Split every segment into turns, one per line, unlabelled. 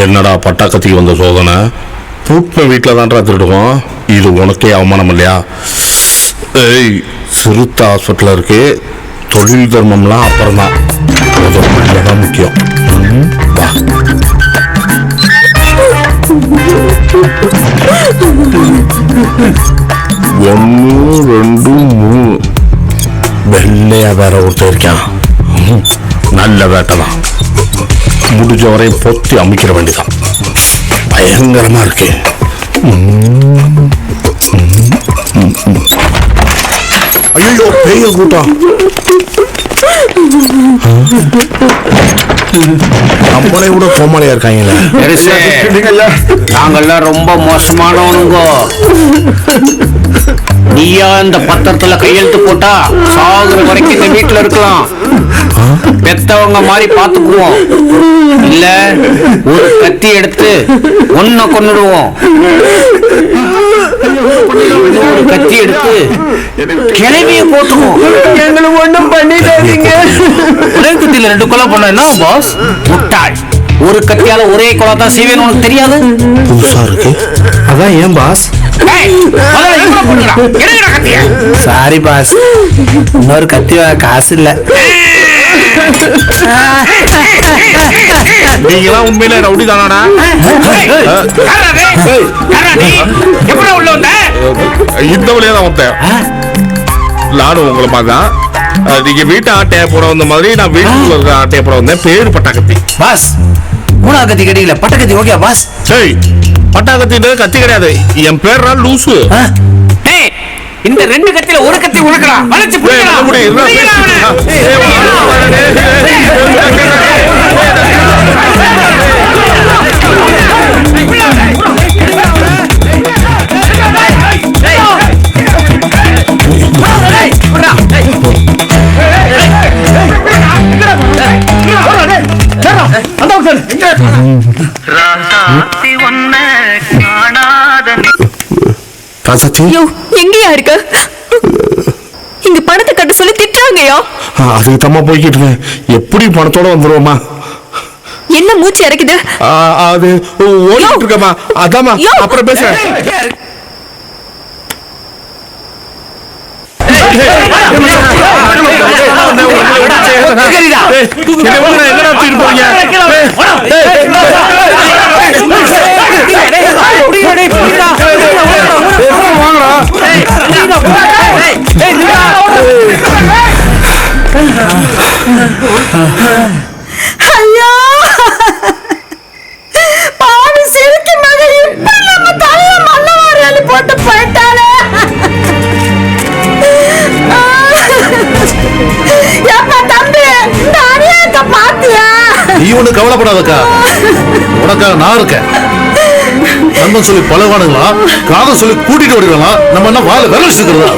என்னடா பட்டாக்கத்திக்கு வந்த சோதனை? பூட்டின வீட்டில் தான்டா திருடுவோம். இது உனக்கே அவமானம் இல்லையா? ஏய், சிறுத்த ஹாஸ்பிட்டல் இருக்கு. தொழில் தர்மம்லாம் அப்புறம் தான், தான் முக்கியம். வா. 1 2 3 வெள்ளையா வேற ஒருத்தர் இருக்கான். நல்ல வேட்டை தான். முடிஞ்ச வரையும் பொத்தி அமைக்கிற வேண்டிதான். பயங்கரமா இருக்கு. ஐயோ, பெரிய கூட்டம். நம்மளே கூட கோமாளியா இருக்காங்க.
நாங்கெல்லாம் ரொம்ப மோசமானவனுங்க. நீயா இந்த பத்திரத்துல கையெழுத்து போட்டா சாகுற வரைக்கும் இந்த வீட்டுல இருக்கலாம். பெத்தவங்க மாதிரி பாத்துக்குவோம். இல்ல ஒரு கத்தி எடுத்து ஒன்ன கொன்னுடுவோம். ஒரு கத்தி எடுத்து கிளவிய போட்டுக்குவோம்.
எங்களுக்கு ஒண்ணும் பண்ணிடாதீங்க.
ஒரே கத்தியில 2 கொலை பண்ண என்ன பாஸ்? முட்டாள். ஒரு கத்தியால ஒரே கொலை தான் செய்வேன்னு உனக்கு தெரியாது?
புதுசா இருக்கு.
அதான் ஏன் பாஸ்?
சாரி பாஸ், இன்னொரு கத்தி காசு இல்ல.
நீங்களாம் உண்மையில ரவுடி தானாடா? இந்த வழியா தான் வந்தேன். நானும் உங்களை மாதிரிதான். நீங்க வீட்டு ஆட்டைய போட வந்த மாதிரி நான் வீட்டுக்குள்ள இருக்க ஆட்டைய போட வந்தேன். பேரு பட்டாக்கத்தி.
பாஸ், 3ஆவது கத்தி கிடைக்கல. பட்டாக்கத்தி ஓகே பாஸ்?
சரி, பட்டாக்கத்தின்றது கத்தி கிடையாது. என் பேர் லூசு.
இந்த 2 கத்தியில ஒரு கத்தி உனக்குடா. வளைச்சு
எங்கயா இருக்க? இங்க பணத்தை கட்ட சொல்லி திட்டுறாங்கயா.
அதுக்கு தம்மா போய்கிட்டு இருக்கேன். எப்படி பணத்தோட வந்துருவோமா?
என்ன மூச்சு இறக்குது?
அது ஓடிட்டு இருக்கமா. அதாமா, அப்புறம் பேச.
ஐயா, பாவி சிரிக்கு மகன் இப்ப நம்ம தள்ள மல்லவாரி போட்டு போயிட்டாளே. எப்பா தம்பி, இந்த அநியாயத்தை பாத்தியா?
நீ ஒண்ணு கவலைப்படாதக்கா, உனக்காக நான் இருக்கேன். நண்பன் சொல்லி பழகானுங்களா, காதல் சொல்லி கூட்டிட்டு ஓடிடலாம். நம்ம என்ன வாழ விரல் வச்சுக்கிறதா?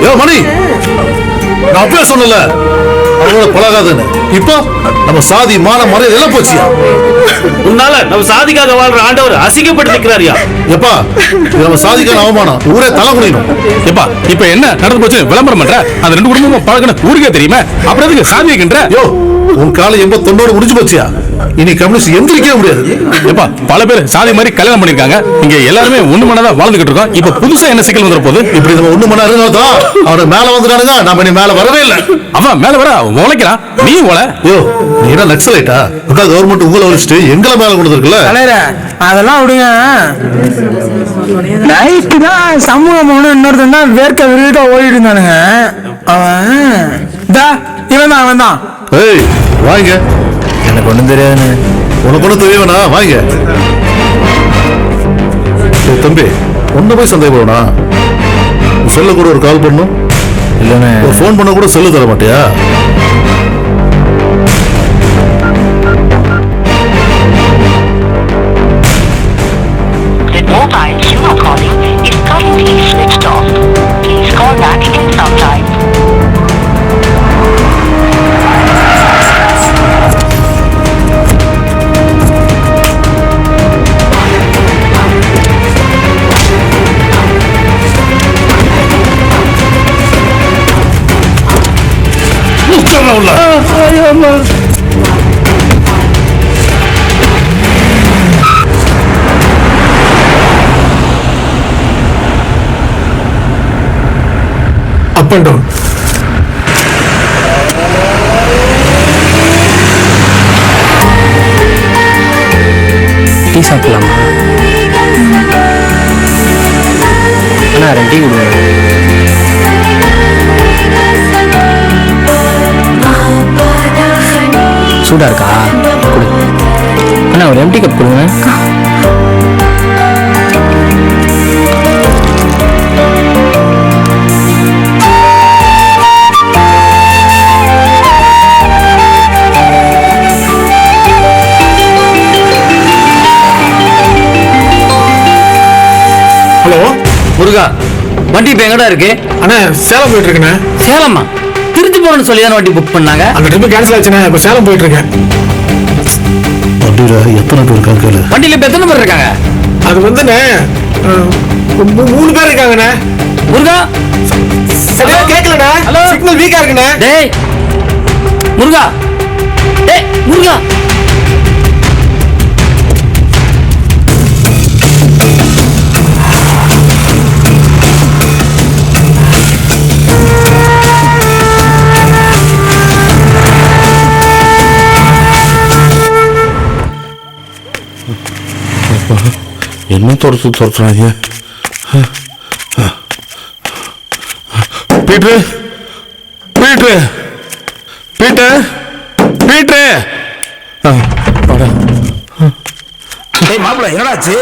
ஏ மணி, நான் அப்பவே சொன்னல அவங்களோட பழகாதுன்னு. இப்போ நம்ம சாதி மான மரியாதை எல்லாம் போச்சியா?
உன்னால நம்ம சாதிக்காக வாழ்ற ஆண்டவர் அசிங்கப்படுத்திக்கிறாரியா?
எப்பா, நம்ம சாதிக்கான அவமானம். ஊரே தலை குனியணும்.
எப்பா, இப்ப என்ன நடந்து போச்சு? விளம்பரம் பண்ற? அந்த 2 குடும்பமும் பழகின ஊருக்கே தெரியுமா? அப்புறம் எதுக்கு சாதி வைக்கின்ற?
யோ, உன் காலம் 89 முடிஞ்சு போச்சியா? இனி கம்யூனிஸ்ட் எந்திரிக்கவே முடியாது.
எப்பா, பல பேர் சாதி மாதிரி கல்யாணம் பண்ணிருக்காங்க. இங்க எல்லாருமே ஒண்ணு மனதா வாழ்ந்துகிட்டு இருக்கோம். இப்ப புதுசா என்ன சிக்கல் வந்துற போது?
இப்படி நம்ம ஒண்ணு மணி இருந்தால்தான் அவனை மேல வந்துட்டானுங்க. நாம இனி மேல வரவே இல்லை.
அவன் மேல வர உழைக்கிறான், நீ உழ.
யோ, நீ என்ன நக்சலைட்டா? கவர்மெண்ட் உங்களை ஒழிச்சிட்டு எங்களை மேல கொண்டு இருக்குல்ல.
அதெல்லாம் விடுங்க. நைட்டு தான் சமூகம் இன்னொருத்தன் தான் வேர்க்க விருதா ஓடிட்டு இருந்தானுங்க. அவன் தான்.
ஏய், வாங்க.
எனக்கு ஒண்ணும் தெரியாதுன்னு.
உனக்கு ஒண்ணு தெரியவனா? வாங்க. தம்பி, ஒண்ணு போய் சந்தேகப்படா. செல்ல கூட ஒரு கால் பண்ணும்
இல்லைன்னு
ஒரு போன் பண்ண கூட செல்லு தர மாட்டியா?
The mobile you are calling is currently switched off. Please call back in some time.
பண்ணிட்டோம்.
டீ சாப்பிடலாமா? அண்ணா 2 டீ கொடுங்க. சூடா இருக்கா? கொடு. அண்ணா ஒரு எம்டி கப் கொடுங்க.
ஹலோ
முருகா, வண்டி இப்போ எங்கடா இருக்கு?
அண்ணா, சேலம் போயிட்டு இருக்கேண்ணே.
சேலமா? திருச்சி போறேன்னு சொல்லி தானே வண்டி புக் பண்ணாங்க.
அந்த ட்ரிப்பு கேன்சல் ஆச்சுண்ணே. இப்போ சேலம் போயிட்டு இருக்கேன்.
வண்டியில எத்தனை பேர் இருக்காங்க கேளு.
வண்டியில இப்ப எத்தனை பேர் இருக்காங்க?
அது வந்துண்ணே 3 பேர் இருக்காங்கண்ணே.
முருகா,
சரியா கேட்கலண்ணே.
ஹலோ.
சிக்னல் வீக்கா இருக்குண்ணே.
டேய் முருகா, டேய் முருகா.
என்ன துரத்துறாங்க? பீட்ரு, பீட்ரு, பீட்ரு, பீட்ரு.
டேய் மாப்பிள்ள, என்னடாச்சு?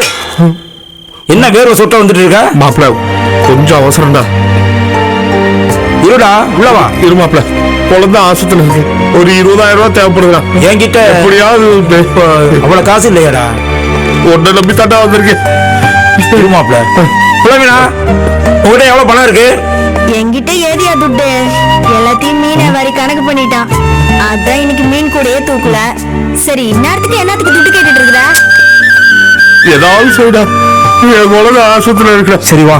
என்ன வேர்வை சொட்ட வந்துட்டு இருக்க?
மாப்பிள்ள கொஞ்சம் அவசரம்டா.
இருடா, உள்ளவா.
இரு மாப்பிள்ள, குழந்தை ஆஸ்பத்திரியில் இருக்கு. ஒரு 20,000 ரூபாய் தேவைப்படுதுடா.
என்கிட்ட
எப்படியாவது
அவ்வளவு காசு இல்லையாடா?
உன்னை நம்பி தாண்டா வந்திருக்கு.
இரு மாப்பிள்ள. புலவீனா, உங்ககிட்ட எவ்வளவு பணம் இருக்கு?
என்கிட்ட ஏதியா துட்டு? எல்லாத்தையும் மீனை வரி கணக்கு பண்ணிட்டான். அதான் இன்னைக்கு மீன் கூடயே தூக்கல. சரி, இந்நேரத்துக்கு என்னத்துக்கு துட்டு கேட்டுட்டு இருக்கிற?
ஏதாவது செய்டா, என் குழந்தை ஆஸ்பத்திரியில் இருக்கிற.
சரி வா.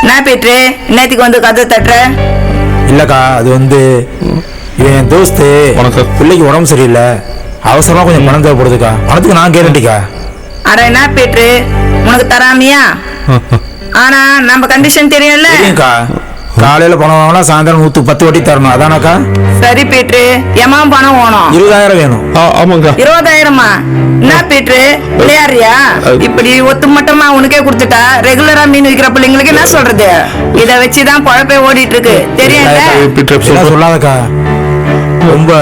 நான் பெற்று இன்னத்துக்கு வந்து கதை தட்டுற?
இல்லக்கா, அது வந்து என் தோஸ்து
வணக்கம்.
பிள்ளைக்கு உடம்பு சரியில்லை, அவசரமா கொஞ்சம் பணம் தேவைப்படுதுக்கா. பணத்துக்கு நான் கேரண்டிக்கா.
அட என்ன பெற்று, உனக்கு தராமியா? ஆனா நம்ம கண்டிஷன் தெரியும்ல.
சரிங்கக்கா, காலையில பணம் வாங்கினா சாயந்தரம் 110 வட்டி தரணும். அதானக்கா?
சரி பெற்று, எமாம் பணம் வேணும்.
20,000 வேணும்.
ஆமாங்க.
20,000மா? என்ன பெற்று விளையாடுறியா? இப்படி ஒத்து மட்டமா உனக்கே கொடுத்துட்டா ரெகுலரா மீன் விற்கிற பிள்ளைங்களுக்கு என்ன சொல்றது? இத வச்சுதான் பொழப்பே ஓடிட்டு இருக்கு, தெரியும்ல?
இதெல்லாம் சொல்லாதக்கா, ரொம்ப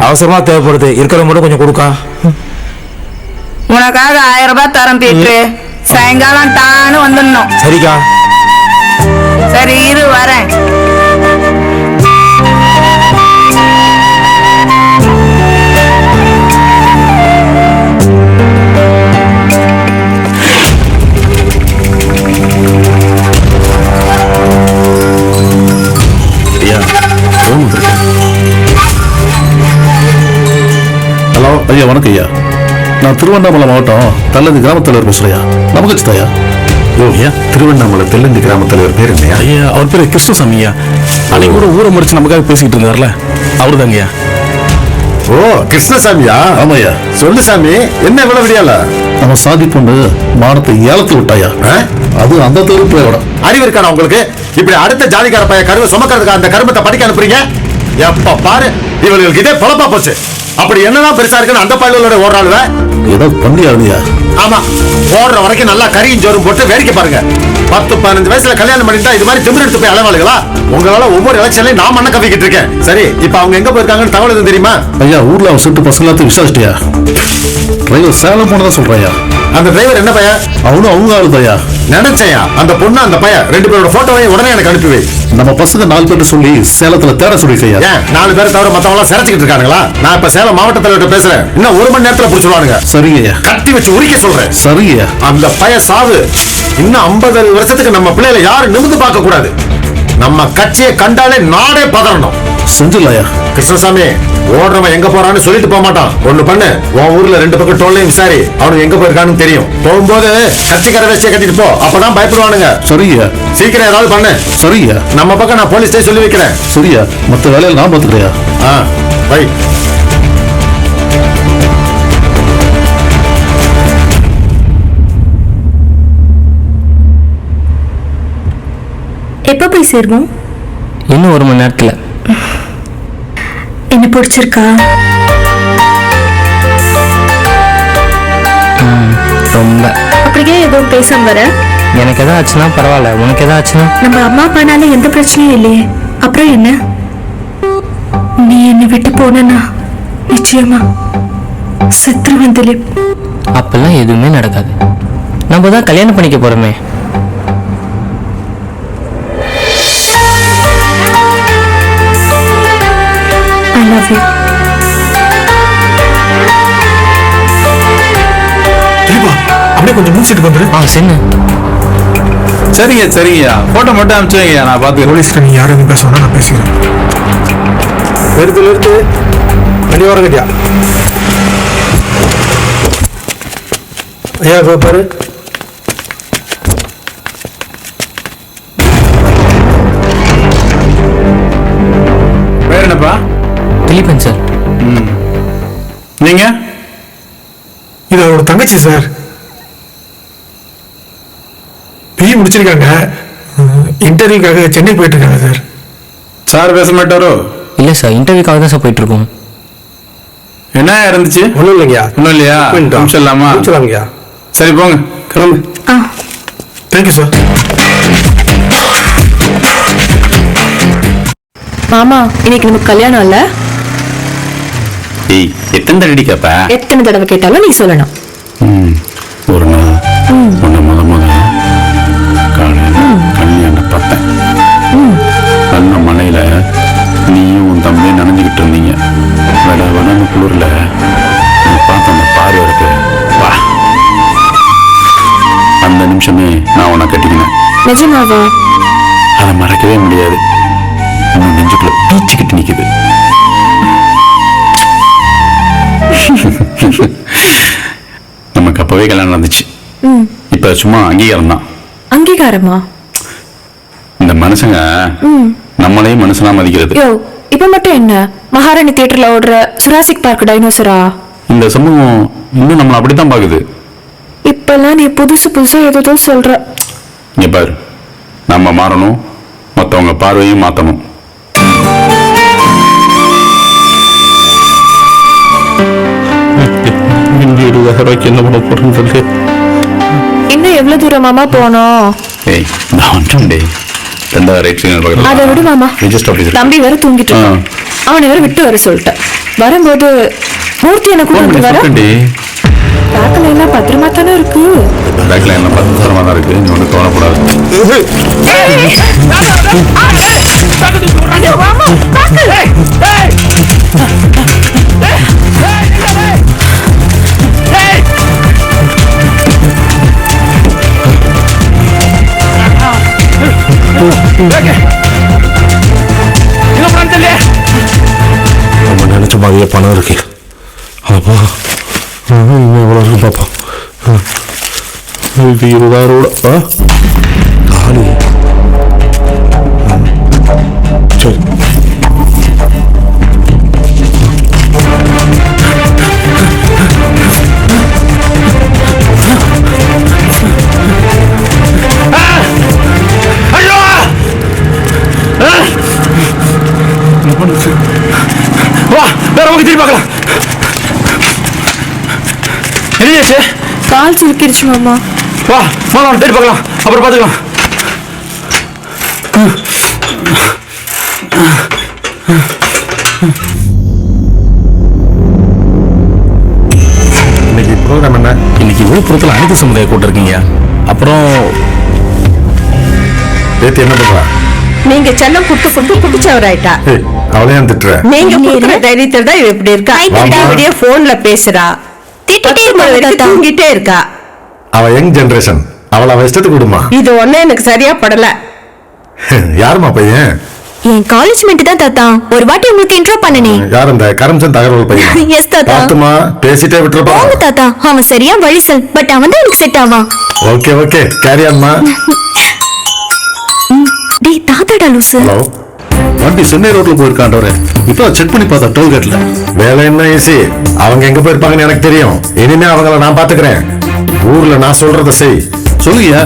அவசரமா தேவைப்படுது. இருக்கிறத மட்டும் கொஞ்சம் கொடுக்கா.
உனக்காக 1000 ரூபாய் தரேன் பெற்று. சாயங்காலம் தானு வந்துடணும்.
சரிக்கா.
சரி இரு, வரேன்.
ஹலோ ஐயா, வணக்கம் ஐயா. நான் திருவண்ணாமலை மாவட்டம் தள்ளதி கிராமத் தலைவர் பேசுறையா. நமக்கு தாயா?
ஓ ஐயா, திருவண்ணாமலை தெல்லந்தி கிராமத் தலைவர் பேர் என்னையா?
ஐயா, அவர் பேரு கிருஷ்ணசாமி ஐயா. அன்னைக்கு கூட ஊரை முடிச்சு நமக்காக பேசிக்கிட்டு இருந்தார்ல, அவரு தாங்க ஐயா.
ஓ கிருஷ்ணசாமியா?
ஆமாய்யா.
சொல்லு சாமி, என்ன இவ்வளவு விடியால?
நம்ம சாதி பொண்ணு மானத்தை ஏலத்து விட்டாயா. அது அந்த தெருப்பையோட.
அறிவு இருக்கானா உங்களுக்கு? இப்படி அடுத்த ஜாதிக்கார பைய கருவை சுமக்கிறதுக்கு அந்த கருமத்தை படிக்க அனுப்புறீங்க? எப்ப பாரு இவர்களுக்கு இதே பொழப்பா போச்சு. அப்படி என்னதான் பெருசா இருக்குன்னு அந்த பள்ளியோட ஓடுறாளுவ.
ஏதோ பண்ணி ஆகுதியா?
ஆமா, ஓடுற வரைக்கும் நல்லா கறியும் ஜோறும் போட்டு வேடிக்கை பாருங்க. 10-15 வயசுல கல்யாணம் பண்ணிட்டா இது மாதிரி திமிர் எடுத்து போய் அலைவாளுகளா? உங்களால ஒவ்வொரு எலெக்ஷன்லயும் நான் மண்ணை கவிக்கிட்டு இருக்கேன். சரி, இப்ப அவங்க எங்க போயிருக்காங்கன்னு தகவல் எதுவும் தெரியுமா?
ஐயா, ஊர்ல அவன் செட்டு பசங்க எல்லாத்தையும் விசாரிச்சிட்டியா? டிரைவர் சேலம் போனதா சொல்றாயா.
அந்த டிரைவர் என்ன பையன்?
அவனும் அவங்க ஆளுதையா.
நினைச்சையா அந்த பொண்ணு அந்த பையன் 2 பேரோட போட்டோவையும் உடனே எனக்கு அனுப்பி வை.
நம்ம பசங்க 4 பேர்ட்ட சொல்லி சேலத்துல தேட சொல்லிருக்கையா.
ஏன் 4 பேரை தவிர மத்தவங்க எல்லாம் சிறைச்சிக்கிட்டு இருக்காங்களா? நான் இப்ப சேலம் மாவட்ட தலைவர்கிட்ட பேசுறேன். இன்னும் 1 மணி நேரத்துல புடிச்சுடுவானுங்க.
சரிங்கய்யா.
கட்டி வச்சு உரிக்க சொல்றேன்.
சரிங்கய்யா.
அந்த பைய சாவு இன்னும் 50 வருஷத்துக்கு நம்ம பிள்ளைகளை யாரும் நிமிந்து பார்க்க கூடாது. நம்ம கட்சியை கண்டாலே நாடே பதறணும்.
செஞ்சிடலாயா.
கிருஷ்ணசாமி, ஓடுறவன் எங்க போறான்னு சொல்லிட்டு போக மாட்டான். ஒண்ணு பண்ணு, உன் ஊர்ல 2 பக்கம் டோல்லையும் விசாரி, அவனுக்கு எங்க போயிருக்கான்னு தெரியும். போகும்போது கட்சிக்கார வேஷ்டியை கட்டிட்டு போ, அப்பதான் பயப்படுவானுங்க.
சரியா.
சீக்கிரம் ஏதாவது பண்ணு.
சரியா.
நம்ம பக்கம் நான் போலீஸ்டே சொல்லி வைக்கிறேன்.
சரியா, மத்த வேலையில நான் பாத்துக்கிறியா.
பை.
எப்போ போய் சேருவோம்?
இன்னும் 1 மணி நேரத்துல.
என்ன பிடிச்சிருக்கா?
ரொம்ப.
அப்படியே எதுவும் பேசாம வர?
எனக்கு எதாவது ஆச்சுன்னா பரவாயில்ல, உனக்கு எதாவது ஆச்சுன்னா?
நம்ம அம்மா அப்பானால எந்த பிரச்சனையும் இல்லையே, அப்புறம் என்ன? நீ என்னை விட்டு போனா நிச்சயமா செத்துருவேன் திலீப்.
அப்பெல்லாம் எதுவுமே நடக்காது. நம்ம தான் கல்யாணம் பண்ணிக்க போறோமே.
I love you.
திலீபா அப்படியே கொஞ்சம் முடிச்சுட்டு வந்துரு.
சென்னு.
சரிங்க போட்டோ மட்டும் அனுப்பிச்சுங்க, நான் பார்த்துக்கிறேன்.
போலீஸ்ல நீ யாரும் எதுவும் பேசணும், நான் பேசிக்கிறேன். நிறுத்து வண்டி வர கட்டியா ஐயா இப்போ பாரு.
பேர் என்னப்பா?
திலீபன் சார்.
நீங்க?
இது அவரோட தங்கச்சி சார். பிஇ முடிச்சிருக்காங்க, இன்டர்வியூக்காக சென்னை போயிட்டு இருக்காங்க சார்.
சார் பேச மாட்டாரோ?
இல்ல சார், இன்டர்வியூக்காக தான் சார் போயிட்டு இருக்கோம்.
என்ன இருந்துச்சு?
ஒன்றும் இல்லைங்கய்யா.
ஒன்றும் இல்லையா? முடிச்சிடலாமா?
முடிச்சிடலாங்கய்யா.
சரி போங்க, கிளம்பு.
Thank you sir.
மாமா, இன்னைக்கு நமக்கு கல்யாணம் இல்ல?
ஏய், எத்தனை தடவை கேப்ப?
எத்தனை தடவை கேட்டாலும் நீ சொல்லணும்.
ஒரு நாள் உன்னை முத காலையில கல்யாண பார்த்தேன். நல்ல மலையில நீயும் உன் தம்பியும் நனைஞ்சுக்கிட்டு இருந்தீங்க. வடன்னு குளிர்ல பார்த்த அந்த பார்வை இருக்கு, வா. அந்த நிமிஷமே நான் உன்னை கட்டிக்கினேன்.
நிஜமாவா?
அதை மறக்கவே முடியாது. உன் நெஞ்சுக்குள்ள பீச்சுக்கிட்டு நிக்குது. நமக்கு அப்பவே கல்யாணம் நடந்துச்சு. இப்ப சும்மா அங்கீகாரம் தான்.
அங்கீகாரமா?
இந்த மனுஷங்க நம்மளையும் மனுஷனா மதிக்கிறது.
யோ, இப்ப மட்டும் என்ன மகாராணி தியேட்டர்ல ஓடுற சுராசிக் பார்க் டைனோசரா?
இந்த சமூகம் இன்னும் நம்மளை அப்படித்தான் பாக்குது.
இப்பெல்லாம் நீ புதுசா ஏதோ சொல்ற.
இங்க பாரு, நம்ம மாறணும், மத்தவங்க பார்வையும் மாத்தணும்.
என்ன பண்ண போறேன்னு சொல்லி
இன்னும் எவ்வளவு தூரம் மாமா போனோம்?
ஏய், நான் வந்துட்டேன்டே. ரெண்டாவது ரைட் சைடு
அதை விடு மாமா,
ரெஜிஸ்டர் ஆபீஸ்.
தம்பி வேற தூங்கிட்டு இருக்கான். அவனை வேற விட்டு வர சொல்லிட்டேன். வரும்போது மூர்த்தி என்ன கூட்டிட்டு வர. பேக்கில் எல்லாம் பத்திரமா தானே இருக்கு.
பேக்ல எல்லாம் பத்திரமா தான் இருக்கு, நீ ஒன்றும் கவலைப்படாது.
நம்ம நினைச்ச மாதிரியே பணம் இருக்கு. அப்பா எவ்வளோ இருக்கு பார்ப்போம். இது 20,000 காலி. சரி
திரும்பி பார்க்கலாம். என்னாச்சு?
கால் சுருக்கிடுச்சு மாமா.
வா மாமா, தேடி பார்க்கலாம், அப்புறம் பார்த்துக்கலாம்.
இன்னைக்கு ப்ரோக்ராம் என்ன? இன்னைக்கு விழுப்புரத்தில் அனைத்து சமுதாய கூட்டம் இருக்கீங்க. அப்புறம்
பேத்தி என்ன பண்றா?
நீங்க செல்லம் புட்டு புடிச்சவராயிட்டா.
அவளையும் திட்டுற?
நீங்க கொடுக்குற தைரியத்தில் தான் இவ இப்படி இருக்கா. இப்படியே போன்ல பேசுறா, தூங்கிட்டே இருக்கா.
அவ யங் ஜெனரேஷன், அவளை இஷ்டத்துக்கு விடுமா.
இது ஒண்ணு எனக்கு சரியா படல.
யாருமா பையன்?
என் காலேஜ் மேட் தான் தாத்தா. ஒரு வாட்டி உங்களுக்கு இன்ட்ரோ பண்ணனே.
யார் அந்த கரம்சந்த் அகர்வால் பையன்?
எஸ் தாத்தா.
பாத்துமா, பேசிட்டே விட்டுறப்பா.
போங்க தாத்தா, அவன் சரியா வழி சொல். பட் அவன் தான் எனக்கு செட் ஆவான்.
ஓகே கேரி ஆன்மா.
டேய் தாத்தாடா லூசு.
ஹலோ,
வண்டி சென்னை ரோட்ல போயிருக்காண்டவரே. இப்ப செக் பண்ணி பார்த்தா டோல்கேட்ல.
வேலை என்ன ஈஸி, அவங்க எங்க போயிருப்பாங்கன்னு எனக்கு தெரியும். இனிமே அவங்கள நான் பாத்துக்கிறேன். ஊர்ல நான் சொல்றத செய்.
சொல்லுங்க.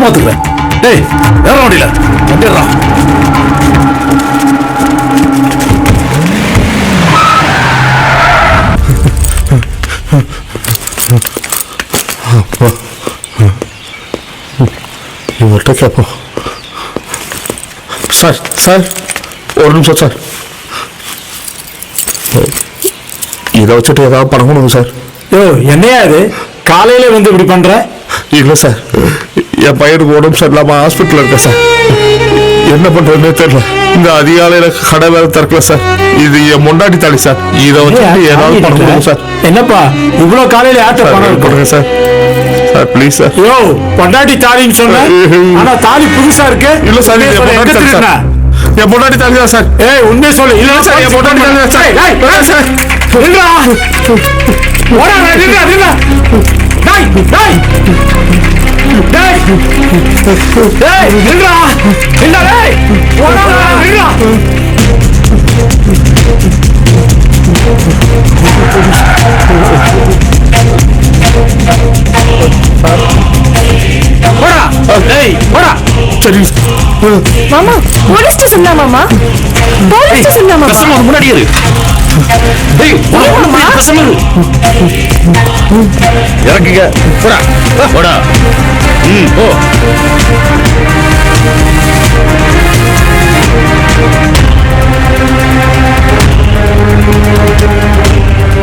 பாத்துக்கிறேன். டேய் ஏற வண்டியில வண்டிடுறா.
இவர்கிட்ட கேட்போம். சார் சார் ஒரு நிமிஷம் சார், இதை வச்சுட்டு ஏதாவது பணம் கொடுங்க சார்.
யோ என்னையா இது காலையில வந்து இப்படி பண்ற?
இல்லை சார், என் பையனுக்கு உடம்பு சரியில்லாமல் ஹாஸ்பிட்டலில் இருக்கேன் சார். என்ன பண்ணுறதுன்னே தெரியல. இந்த அதிகாலையில் கடை வேலை திறக்கல சார். இது என் முன்னாடி தாடி சார். இதை வச்சுட்டு ஏதாவது பணம் கொடுங்க சார்.
என்னப்பா இவ்வளவு காலையில ஆட்ட பணம்
கொடுங்க சார். Sir please sir.
யோ பொண்டாட்டி தாலின்னு சொன்ன, ஆனா தாலி புதுசா இருக்கு.
இல்ல சார்,
என்
பொண்டாட்டி தாலி தான் சார்.
ஏய் உண்மையை சொல்லு. இல்ல
சார், என் பொண்டாட்டி தாலி தான் சார்.
நில்றா ஓடா நில்றா நில்றா. டேய் டேய் டேய் டேய் நில்றா நில்றா. டேய் ஓடா நில்றா. போடா டேய் போடா.
சரி
மாமா போலீஸ் ஸ்டேஷன் தான் மாமா. போலீஸ் ஸ்டேஷன் தான் மாமா.
முன்னாடி இரு. டேய் பேசாம இரு.
இறக்குங்க. போடா
போடா.
போ.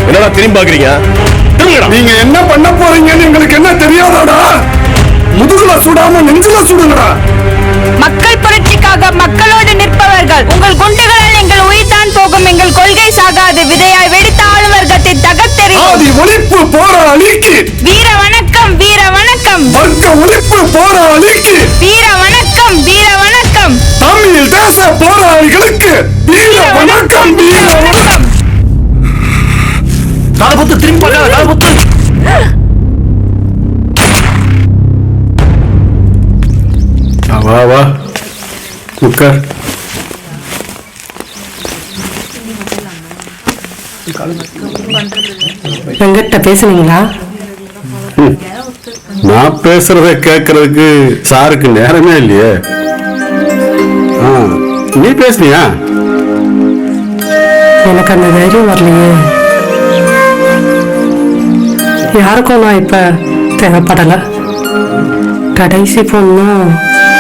என்னடா திரும்பி பாக்குறீங்க? நீங்க என்ன பண்ண போறீங்கன்னு எங்களுக்கு என்ன தெரியாதாடா? முதுகுல சுடாம நெஞ்சுல சுடுங்கடா.
மக்கள் புரட்சிக்காக மக்களோடு நிற்பவர்கள். உங்கள் குண்டுகளால் எங்கள் உயிர் தான் போகும். எங்கள் கொள்கை சாகாது. விதையாய் வெடித்த ஆளும் வர்க்கத்தை தகர்த்தெறியும்.
ஆதி ஒழிப்பு போராளிக்கு
வீர வணக்கம் வீர வணக்கம்.
வர்க்க ஒழிப்பு போராளிக்கு
வீர வணக்கம் வீர வணக்கம்.
தமிழ் தேச போராளிகளுக்கு வீர வணக்கம் வீர வணக்கம்.
காலபுத்து திரும்பி பார்க்காத. காலபுத்து
வா வா உட்கார்.
வெங்கட்ட பேசுனீங்களா?
நான் பேசுறத கேட்கறதுக்கு சாருக்கு நேரமே இல்லையே. நீ பேசுனியா?
எனக்கு அந்த தைரியம் வரலையே. யாருக்கும் நான் இப்ப தேவைப்படலை. கடைசி பொண்ணு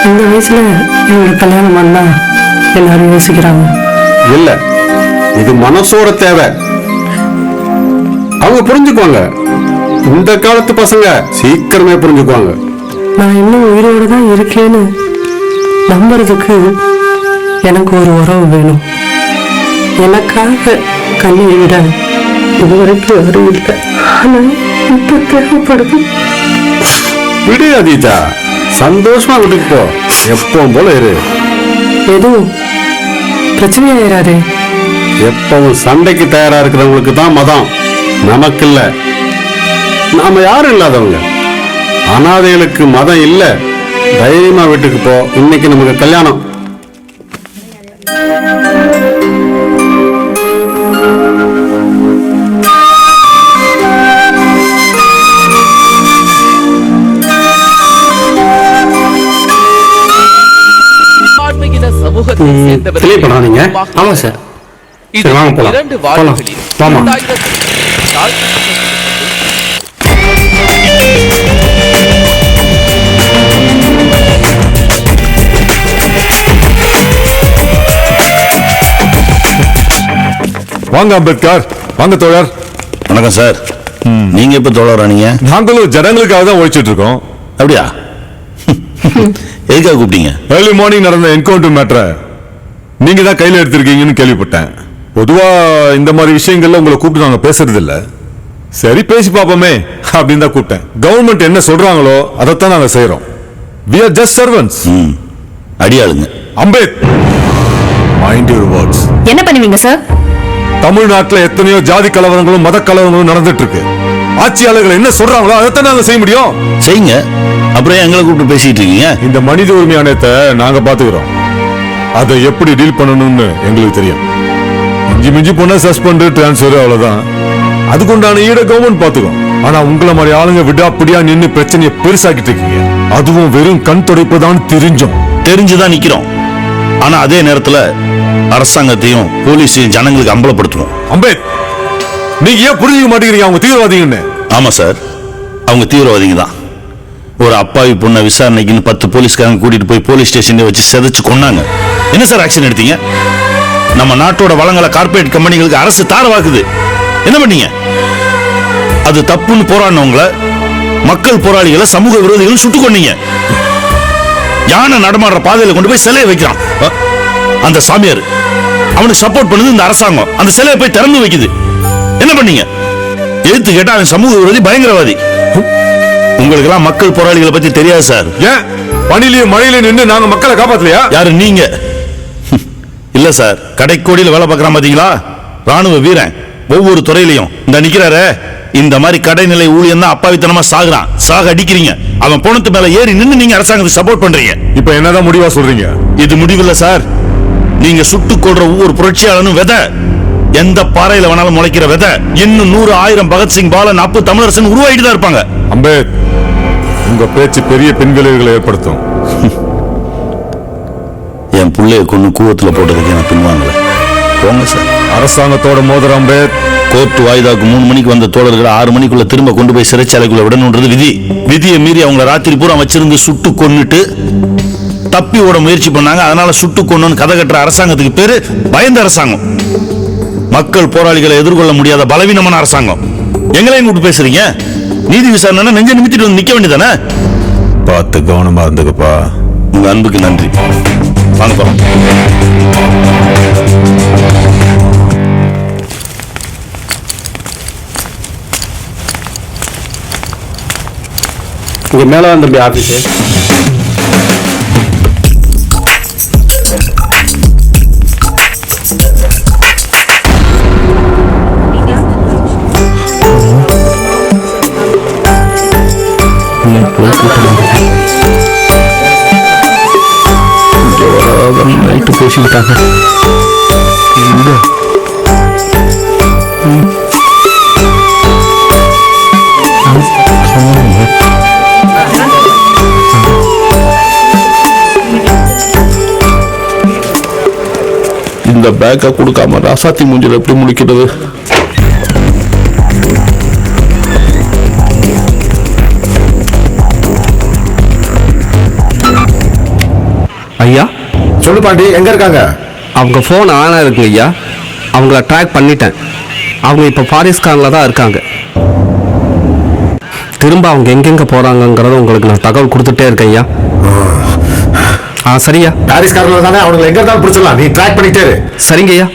இந்த வயசுல இவங்களுக்கு கல்யாணம் பண்ணா எல்லாரும் யோசிக்கிறாங்க.
இல்ல, இது மனசோட தேவை. அவங்க புரிஞ்சுக்குவாங்க. இந்த காலத்து பசங்க சீக்கிரமே புரிஞ்சுக்குவாங்க.
நான் இன்னும் உயிரோட தான் இருக்கேன்னு நம்புறதுக்கு எனக்கு ஒரு உறவு வேணும். எனக்காக கண்ணீர் விட இதுவரைக்கும் யாரும் இல்லை. ஆனா இப்ப தேவைப்படுது.
விடு அதீதா, சந்தோஷமா வீட்டுக்கு போ. எப்பவும் போல இரு.
எதுவும் பிரச்சனையாயிராது.
எப்பவும் சண்டைக்கு தயாரா இருக்கிறவங்களுக்கு தான் மதம், நமக்கு இல்ல. நாம யாரும் இல்லாதவங்க, அனாதைகளுக்கு மதம் இல்ல. தைரியமா வீட்டுக்கு போ. இன்னைக்கு நமக்கு கல்யாணம்.
கிளியர் பண்ணாதீங்க. ஆமா சார். சரி வாங்க போலாம். போலாம். வாமா.
வாங்க அம்பேத்கர். வாங்க தோழர்.
வணக்கம் சார். நீங்க எப்ப தோழரானீங்க?
நாங்களும் ஜனங்களுக்காக தான் உழைச்சிட்டு இருக்கோம்.
அப்படியா? எதுக்காக கூப்பிட்டீங்க?
ஏர்லி மார்னிங் நடந்த என்கவுண்டர் மேட்டரை நீங்க தான் கையில எடுத்திருக்கீங்கன்னு கேள்விப்பட்டேன். பொதுவா இந்த மாதிரி விஷயங்கள்ல உங்களை கூப்பிட்டு நாங்க பேசுறது இல்ல. சரி பேசி பாப்போமே அப்படின்னு தான் கூப்பிட்டேன். கவர்மெண்ட் என்ன சொல்றாங்களோ அதைத்தான் நாங்க செய்யறோம். We are just servants.
அடியாளுங்க.
Ambeth, mind your words.
என்ன பண்ணுவீங்க சார்?
தமிழ்நாட்டுல எத்தனையோ ஜாதி கலவரங்களும் மத கலவரங்களும் நடந்துட்டு இருக்கு. ஆட்சியாளர்கள் என்ன சொல்றாங்களோ அதைத்தான் நாங்க செய்ய முடியும்.
செய்யுங்க. அப்புறம் எங்களை கூப்பிட்டு பேசிட்டு இருக்கீங்க?
இந்த மனித உரிமை ஆணையத்தை நாங்க பாத்துக்கிறோம். அதை எப்படி டீல் பண்ணணும்னு எங்களுக்கு தெரியும். மிஞ்சி மிஞ்சி போனா சஸ்பெண்ட், டிரான்ஸ்ஃபர், அவ்வளவுதான். அதுக்குண்டான ஈட கவர்மெண்ட் பாத்துக்கும். ஆனா உங்களை மாதிரி ஆளுங்க விடாப்பிடியா நின்று பிரச்சனையை பெருசாக்கிட்டு இருக்கீங்க.
அதுவும் வெறும் கண் துடைப்பு தான்
தெரிஞ்சுதான் நிக்கிறோம். ஆனா அதே நேரத்துல அரசாங்கத்தையும் போலீஸையும் ஜனங்களுக்கு அம்பலப்படுத்தணும்.
அம்பேத், நீங்க ஏன் புரிஞ்சுக்க மாட்டேங்கிறீங்க அவங்க தீவிரவாதிங்கன்னு?
ஆமா சார், அவங்க தீவிரவாதிங்க தான். ஒரு அப்பாவி பொண்ணை விசாரணைக்குன்னு 10 போலீஸ்காரங்க கூட்டிட்டு போய் போலீஸ் ஸ்டேஷன்ல வச்சு செதைச்சு கொன்னாங்க. என்ன சார் ஆக்ஷன் எடுத்தீங்க? நம்ம நாட்டோட வளங்களை கார்பரேட் கம்பெனிகளுக்கு அரசு தாரவாக்குது. என்ன பண்ணீங்க? அது தப்புன்னு போராடினவங்கள, மக்கள் போராளிகளை, சமூக விரோதிகள் சுட்டு கொன்னீங்க. யானை நடமாடுற பாதையில கொண்டு போய் சிலையை வைக்கிறான் அந்த சாமியார். அவனுக்கு சப்போர்ட் பண்ணுது இந்த அரசாங்கம். அந்த சிலையை போய் திறந்து வைக்குது. என்ன பண்ணீங்க? எழுத்து கேட்டா அவன் சமூக விரோதி, பயங்கரவாதி. உங்களுக்கு எல்லாம் மக்கள் போராளிகளை பத்தி தெரியாது சார்.
ஏன் பனிலையும் மழையில நின்று நாங்க மக்களை காப்பாத்தலையா?
யாரு நீங்க? இல்ல சார், கடைக்கோடியில் வேலை பார்க்கறான் பாத்தீங்களா, ராணுவ வீரன். ஒவ்வொரு துறையிலையும் இந்த நிக்கிறாரு, இந்த மாதிரி கடைநிலை ஊழியம் தான் அப்பாவித்தனமா சாகுறான். சாக அடிக்கிறீங்க. அவன் போனத்து மேல ஏறி நின்று நீங்க அரசாங்கத்துக்கு சப்போர்ட் பண்றீங்க.
இப்ப என்னதான் முடிவா சொல்றீங்க?
இது முடிவில்ல சார். நீங்க சுட்டுக் கொள்ற ஒவ்வொரு புரட்சியாளனும் விதை. எந்த பாறையில வேணாலும் முளைக்கிற விதை. இன்னும் 100, 1000 பகத்சிங், பாலன், அப்பு, தமிழரசன் உருவாயிட்டு தான் இருப்பாங்க.
அம்பேத், உங்க பேச்சு பெரிய பின்விளைவுகளை ஏற்படுத்தும்.
என் பிள்ளைய கொண்டு கூவத்துல போட்டதுக்கு நான் பின்வாங்கல. போங்க சார்.
அரசாங்கத்தோட மோதிர அம்பேத்.
கோர்ட் வாய்தாக்கு 3 மணிக்கு வந்த தோழர்களை 6 மணிக்குள்ள திரும்ப கொண்டு போய் சிறைச்சாலைக்குள்ள விடணும்ன்றது விதி. விதியை மீறி அவங்கள ராத்திரி பூரா வச்சிருந்து சுட்டு கொன்னுட்டு தப்பி ஓட முயற்சி பண்ணாங்க. அதனால சுட்டு கொன்னு கதை கட்டுற அரசாங்கத்துக்கு பேரு பயந்த அரசாங்கம். மக்கள் போராளிகளை எதிர்கொள்ள முடியாத பலவீனமான அரசாங்கம். எங்களையும் கூட்டு பேசுறீங்க? நீதி விசாரணை நெஞ்ச நிமித்திட்டு வந்து நிக்க வேண்டியதானே?
பார்த்து கவனமா இருந்துக்கப்பா.
உங்க அன்புக்கு நன்றி. வாங்க போறோம்.
இங்க மேல வந்து தம்பி ஆபீஸ்.
நைட்டு பேசிக்கிட்டாங்க. இந்த பேக்கை கொடுக்காம ராசாத்தி மூஞ்சில எப்படி முடிக்கிறது?
ஐயா
சொல்லு பாண்டி, எங்க இருக்காங்க?
அவங்க ஃபோன் ஆனா இருக்கு ஐயா. அவங்கள ட்ராக் பண்ணிட்டேன். அவங்க இப்போ பாரிஸ்கானில் தான் இருக்காங்க. திரும்ப அவங்க எங்கெங்க போறாங்கங்கிறத உங்களுக்கு நான் தகவல் கொடுத்துட்டே இருக்கேன் ஐயா. சரியா?
பாரிஸ்காரில் தானே, அவங்களை எங்க இருந்தாலும் பிடிச்சிடலாம். நீ ட்ராக் பண்ணிட்டே இரு.
சரிங்க ஐயா.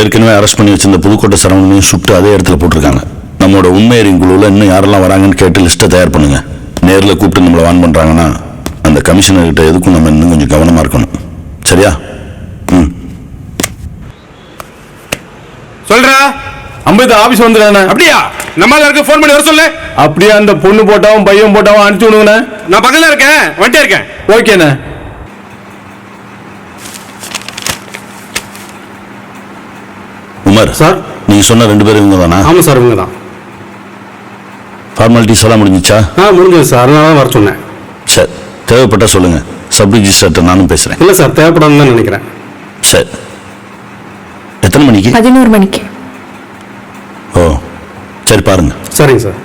ஏற்கனவே அரெஸ்ட் பண்ணி வச்சிருந்த புதுக்கோட்டை சரவணனையும் சுட்டு அதே இடத்துல போட்டிருக்காங்க. நம்மளோட உண்மையறியும் குழுவில் இன்னும் யாரெல்லாம் வராங்கன்னு கேட்டு லிஸ்ட்டை தயார் பண்ணுங்க. நேரில் கூப்பிட்டு நம்மளை வான் பண்றாங்கன்னா அந்த கமிஷனர்கிட்ட எதுக்கும் நம்ம இன்னும் கொஞ்சம் கவனமா இருக்கணும். சரியா?
சொல்றா, அம்பேத் ஆபீஸ் வந்துடுறேன்.
அப்படியா? நம்மளால இருக்க ஃபோன் பண்ணி வர சொல்லு.
அப்படியே அந்த பொண்ணு போட்டாவும் பையன் போட்டாவும் அனுப்பிச்சு விடுங்கண்ணே.
நான் பக்கத்துல இருக்கேன், வந்துட்டே இருக்கேன்.
ஓகேண்ணே.
உமர்
சார்,
நீங்க சொன்ன 2 பேரும் இவங்க தானா?
ஆமாம் சார், இவங்க தான்.
ஃபார்மாலிட்டிஸ் எல்லாம் முடிஞ்சிச்சா?
முடிஞ்சது சார், அதனால தான் வர சொன்னேன்.
சரி, தேவைப்பட்டா சொல்லுங்க. சப் ரிஜிஸ்டர்ட்ட நானும் பேசுறேன்.
இல்லை சார், தேவைப்படாதுன்னு தான் நினைக்கிறேன்.
சரி, எத்தனை மணிக்கு?
11 மணிக்கு.
ஓ சரி, பாருங்க.
சரிங்க சார்.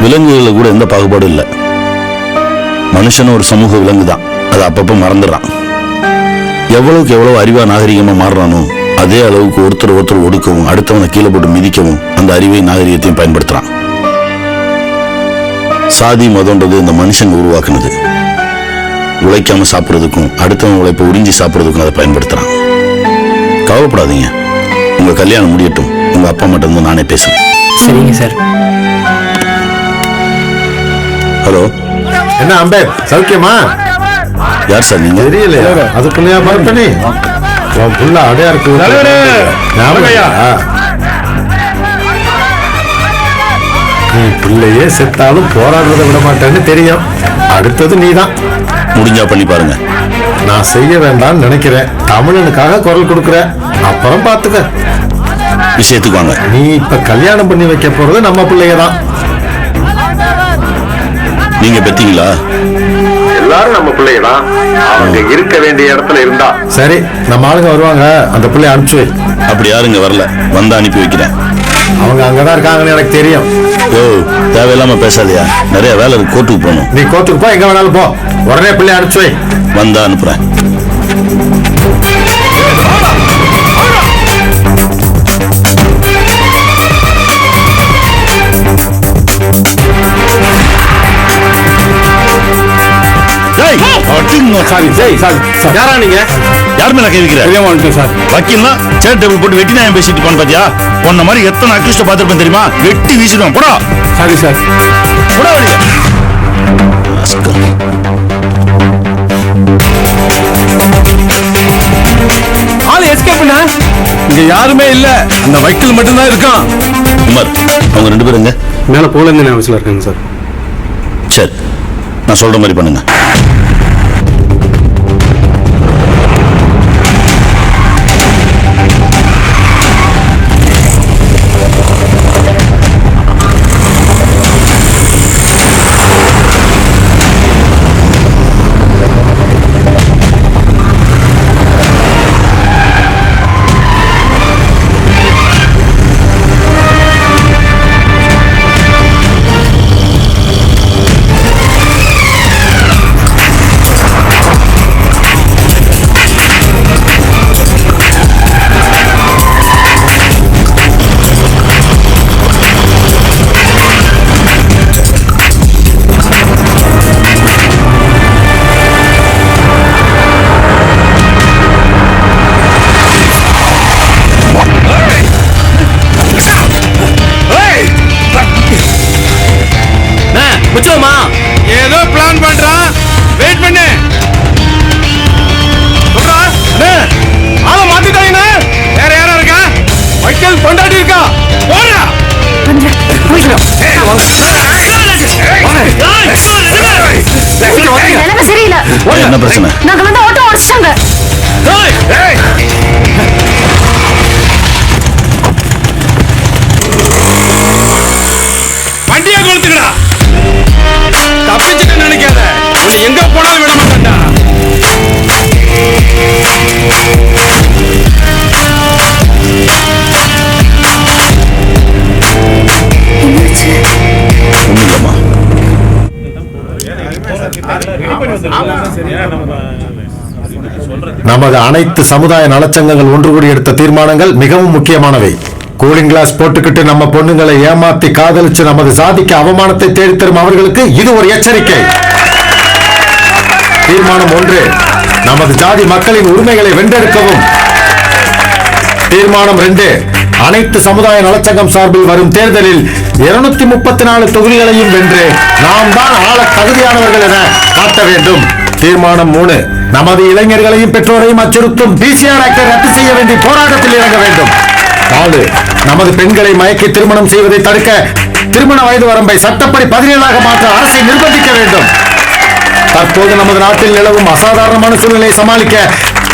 விலங்குகளில் கூட எந்த பாகுபாடும் இல்லை. மனுஷனும் ஒரு சமூக விலங்கு தான். அதை அப்பப்போ மறந்துடுறான். எவ்வளவுக்கு எவ்வளவு அறிவா நாகரிகமா மாறுறானோ அதே அளவுக்கு ஒருத்தர் ஒடுக்கவும் அடுத்தவனை கீழே போட்டு மிதிக்கவும் அந்த அறிவை நாகரிகத்தையும் பயன்படுத்துறான். சாதி மதம்ன்றது இந்த மனுஷன் உருவாக்குனது. உழைக்காம சாப்பிட்றதுக்கும் அடுத்தவன் உழைப்பை உறிஞ்சி சாப்பிட்றதுக்கும் அதை பயன்படுத்துறான். கவலைப்படாதீங்க. உங்க கல்யாணம் முடியட்டும். உங்க அப்பா மட்டும் வந்து நானே பேசுறேன்.
சரிங்க சார்.
ஹலோ,
என்ன அம்பேர், சௌக்கியமா?
யார் சார் நீங்க?
தெரியலையா? அதுக்குள்ளயா பண்ணி உன் புள்ள அடையா இருக்கு. நீ பிள்ளையே செத்தாலும் போராடுறதை விட மாட்டேன்னு தெரியும். அடுத்தது நீதான்.
முடிஞ்சா பண்ணி பாருங்க.
நான் செய்ய வேண்டாம்னு நினைக்கிறேன். தமிழனுக்காக குரல் கொடுக்குற, அப்புறம் பாத்துக்க.
விஷயத்துக்கு வாங்க.
நீ இப்ப கல்யாணம் பண்ணி வைக்க போறது நம்ம பிள்ளைய தான்.
நீங்க பெத்தீங்களா?
எல்லாரும் நம்ம பிள்ளைய தான். அவங்க இருக்க வேண்டிய இடத்துல இருந்தா சரி. நம்ம ஆளுங்க வருவாங்க, அந்த பிள்ளைய அனுப்பிச்சு வை.
அப்படி யாருங்க வரல, வந்தா அனுப்பி வைக்கிறேன்.
அவங்க அங்கதான் இருக்காங்கன்னு எனக்கு தெரியும்.
ஓ, தேவையில்லாம பேசாதையா, நிறைய வேலை இருக்கு, கோர்ட்டுக்கு போகணும்.
நீ கோர்ட்டுக்கு போ, எங்க வேணாலும் போ. உடனே பிள்ளைய அனுப்பிச்சு வை.
வந்தா அனுப்புறேன்.
யாரா நீங்க?
யார் மேல கை வைக்கிற? வக்கீல்னா சேர் டேபிள் போட்டு வெட்டி நான் பேசிட்டு இருப்பான் பாத்தியா? உன்ன மாதிரி எத்தனை அக்யூஸ்ட பாத்துருப்பேன் தெரியுமா? வெட்டி வீசிடுவான். போடா.
Sorry sir.
போடா வெளிய.
ஆளு எஸ்கேப் பண்ண. இங்க யாருமே இல்ல, அந்த வக்கீல் மட்டும்தான் இருக்கான்.
உமர், அவங்க 2 பேரும் எங்க?
மேல போலந்து ஆஃபீஸ்ல இருக்காங்க சார்.
சரி, நான் சொல்ற மாதிரி பண்ணுங்க.
ஏதோ பிளான் பண்றான், வெயிட் பண்ணு. ஆளை மாத்திட்டாங்க. வேற யாரா இருக்கா? வக்கீல் கொண்டாடி இருக்கா. போறா.
சரியில்லை.
என்ன பிரச்சனை?
நாங்க வந்து ஆட்டோ உடச்சிட்டாங்க.
வண்டியை கொளுத்துக்கடா. தப்பிச்சுட்டு நினைக்காத, உன்னை எங்க போனாலும் விட மாட்டேன்டா.
ஒண்ணுமில்லம்மா.
நமது அனைத்து சமுதாய நலச்சங்கங்கள் ஒன்று கூடி எடுத்த தீர்மானங்கள் மிகவும் முக்கியமானவை. கூலிங் கிளாஸ் போட்டுக்கிட்டு நம்ம பொண்ணுங்களை ஏமாத்தி காதலிச்சு நமது சாதிக்கு அவமானத்தை தேடித்தரும் அவர்களுக்கு இது ஒரு எச்சரிக்கை. தீர்மானம் 1, நமது ஜாதி மக்களின் உரிமைகளை வென்றெடுக்கவும். தீர்மானம் 2, அனைத்து சமுதாய நலச்சங்கம் சார்பில் வரும் தேர்தலில் 234 தொகுதிகளையும் வென்று நாம் தான் ஆள தகுதியானவர்கள் என காட்ட வேண்டும். தீர்மானம் 3, நமது இளைஞர்களையும் பெற்றோரையும் அச்சுறுத்தும் பிசிஆர் ஆக்டை ரத்து செய்ய வேண்டிய போராட்டத்தில் இறங்க வேண்டும். 4, நமது பெண்களை மயக்கி திருமணம் செய்வதை தடுக்க திருமண வயது வரம்பை சட்டப்படி 17ஆக மாற்ற அரசை நிர்பந்திக்க வேண்டும். தற்போது நமது நாட்டில் நிலவும் அசாதாரணமான சூழ்நிலையை சமாளிக்க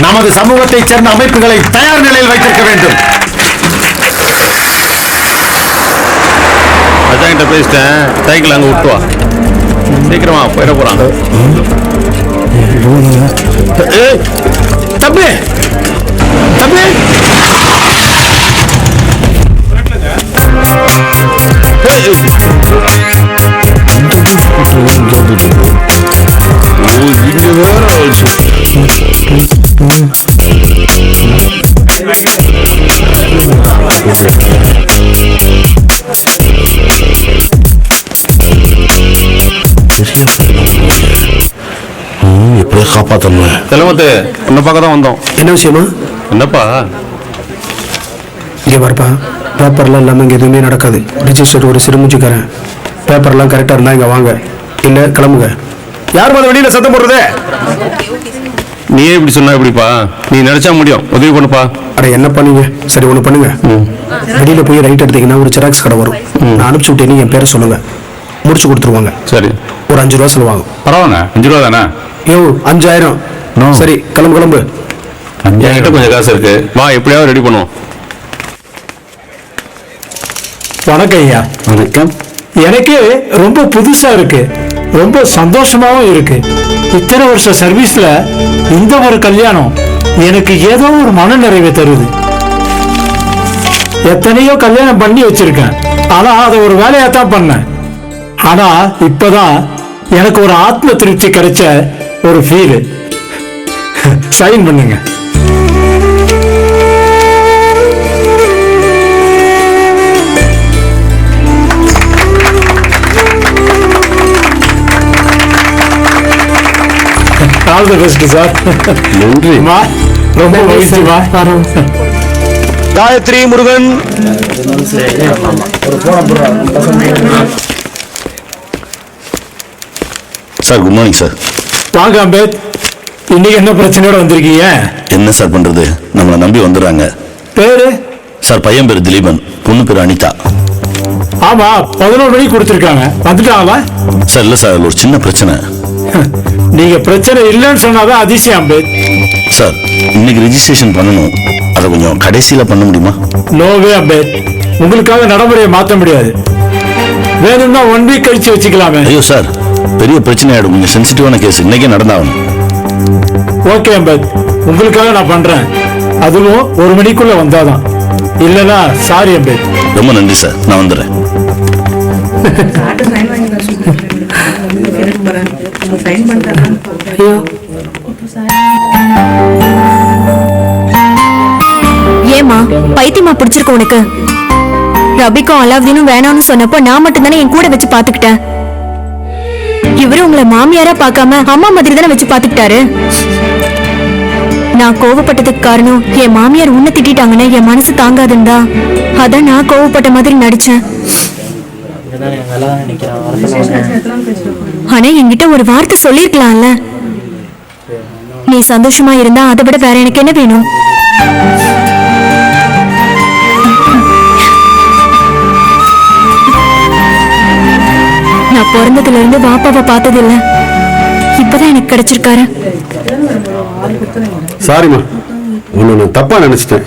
நமது சமூகத்தைச் சேர்ந்த அமைப்புகளை தயார் நிலையில் வைத்திருக்க வேண்டும்.
அதான் பேசிட்டேன். சைக்கிள் அங்க விட்டு வா. சீக்கிரமா போயிட போறாங்க. தம்பி தம்பி,
எப்படியே காப்பாத்தணும்.
செலவத்து உன்னை பார்க்க தான் வந்தோம்.
என்ன விஷயமா?
என்னப்பா
இங்கே வரப்பா, பேப்பர்லாம் இல்லாமல் இங்கே எதுவுமே நடக்காது. ரிஜிஸ்டர் ஒரு சிறுமுச்சிக்காரன். பேப்பர்லாம் கரெக்டாக இருந்தால் இங்கே வாங்க, இல்லை கிளம்புங்க.
யார் மேலே வெளியில் சத்தம் போடுறது? நீயே இப்படி சொன்னா எப்படிப்பா? நீ நினைச்சா முடியும், உதவி பண்ணுப்பா.
அட என்ன பண்ணீங்க? சரி ஒன்று பண்ணுங்க, வெளியில் போய் ரைட் எடுத்தீங்கன்னா ஒரு ஜெராக்ஸ் கடை வரும். நான் அனுப்பிச்சு விட்டேன்னு என் பேரை சொல்லுங்க, முடிச்சு கொடுத்துருவாங்க.
சரி,
ஒரு 5 ரூபா சொல்லுவாங்க.
பரவாயில்ல, 5 ரூபா தானே?
யோ 5000. சரி கிளம்பு.
என்கிட்ட கொஞ்சம் காசு இருக்கு, வா எப்படியாவது ரெடி பண்ணுவோம்.
வணக்கம் ஐயா.
வணக்கம்.
எனக்கு ரொம்ப புதுசா இருக்கு, ரொம்ப சந்தோஷமாவும் இருக்கு. இத்தனை வருஷம் சர்வீஸ்ல இந்த ஒரு கல்யாணம் எனக்கு ஏதோ ஒரு மன நிறைவை தருது. எத்தனையோ கல்யாணம் பண்ணி வச்சிருக்கேன், ஆனா அதை ஒரு வேலையா தான் பண்ணேன். ஆனா இப்பதான் எனக்கு ஒரு ஆத்ம திருப்தி கிடைச்ச ஒரு ஃபீல். சைன் பண்ணுங்க. All the best sir.
நன்றி.
ரொம்ப மகிழ்ச்சிமா.
Gayathri Murugan.
Sir good morning sir.
வாங்க அம்பேத், இன்னைக்கு என்ன பிரச்சனையோட வந்திருக்கீங்க?
என்ன சார் பண்றது, நம்மளை நம்பி வந்துடுறாங்க.
பேரு?
சார் பையன் பேர் திலீபன், பொண்ணு பேர் அனிதா.
ஆமா 11 மணிக்கு கொடுத்துருக்காங்க, வந்துட்டாங்களா?
சார் இல்ல சார், ஒரு சின்ன பிரச்சனை.
நீங்க பிரச்சனை இல்லைன்னு சொன்னாதான் அதிசயம் அம்பேத்.
சார் இன்னைக்கு ரெஜிஸ்ட்ரேஷன் பண்ணணும், அதை கொஞ்சம் கடைசியில பண்ண முடியுமா?
நோவே அம்பேத், உங்களுக்காக நடைமுறையை மாற்ற முடியாது. வேணும்னா 1 வீக் கழிச்சு வச்சுக்கலாமே.
ஐயோ சார், பெரிய பிரச்சனை ஆயிடும், கொஞ்சம் சென்சிட்டிவான கேஸ், இன்னைக்கே நடந்தாகணும்.
ஓகே அம்பேத், உங்களுக்காக நான் பண்றேன். அதுவும் 1 மணிக்குள்ள வந்தாதான், இல்லைன்னா சாரி அம்பேத்.
ரொம்ப நன்றி சார், நான் வந்துடுறேன்.
ஏமா பைத்தியமா பிடிச்சிருக்க உனக்கு? ரபிக்கும் அலாவுதீனும் வேணாம்னு சொன்னப்போ நான் மட்டும் தானே என் கூட வச்சு பாத்துக்கிட்டேன். இவரு உங்களை மாமியாரா பார்க்காம அம்மா மாதிரி தானே வச்சு பாத்துக்கிட்டாரு. நான் கோவப்பட்டதுக்கு காரணம் என் மாமியார் உன்னை திட்டாங்கன்னு என் மனசு தாங்காதுண்டா, அதான் நான் கோவப்பட்ட மாதிரி நடிச்சேன். ஆனா என்கிட்ட ஒரு வார்த்தை சொல்லிருக்கலாம்ல. நீ சந்தோஷமா இருந்தா அதை விட வேற எனக்கு என்ன வேணும்? நான் பிறந்ததுல இருந்து பாப்பாவை பார்த்தது இல்ல, இப்பதான் எனக்கு கிடைச்சிருக்காரு.
சாரிம்மா, உன்னை நான் தப்பா நினைச்சிட்டேன்.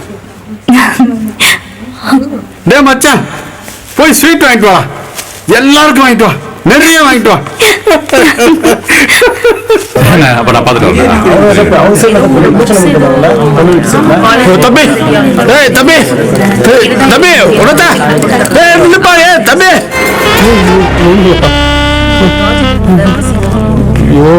டேய் மச்சான், போய் ஸ்வீட் வாங்கிட்டு வா, எல்லாருக்கும் வாங்கிட்டு வா, நிறைய வாங்கிட்டு வா. அப்ப நான் பாத்துட்டு
தம்பி, ஏய் தம்பி, தம்பி உனத்தா, ஏய் நில்லுப்பா, ஏய் தம்பி. ஐயோ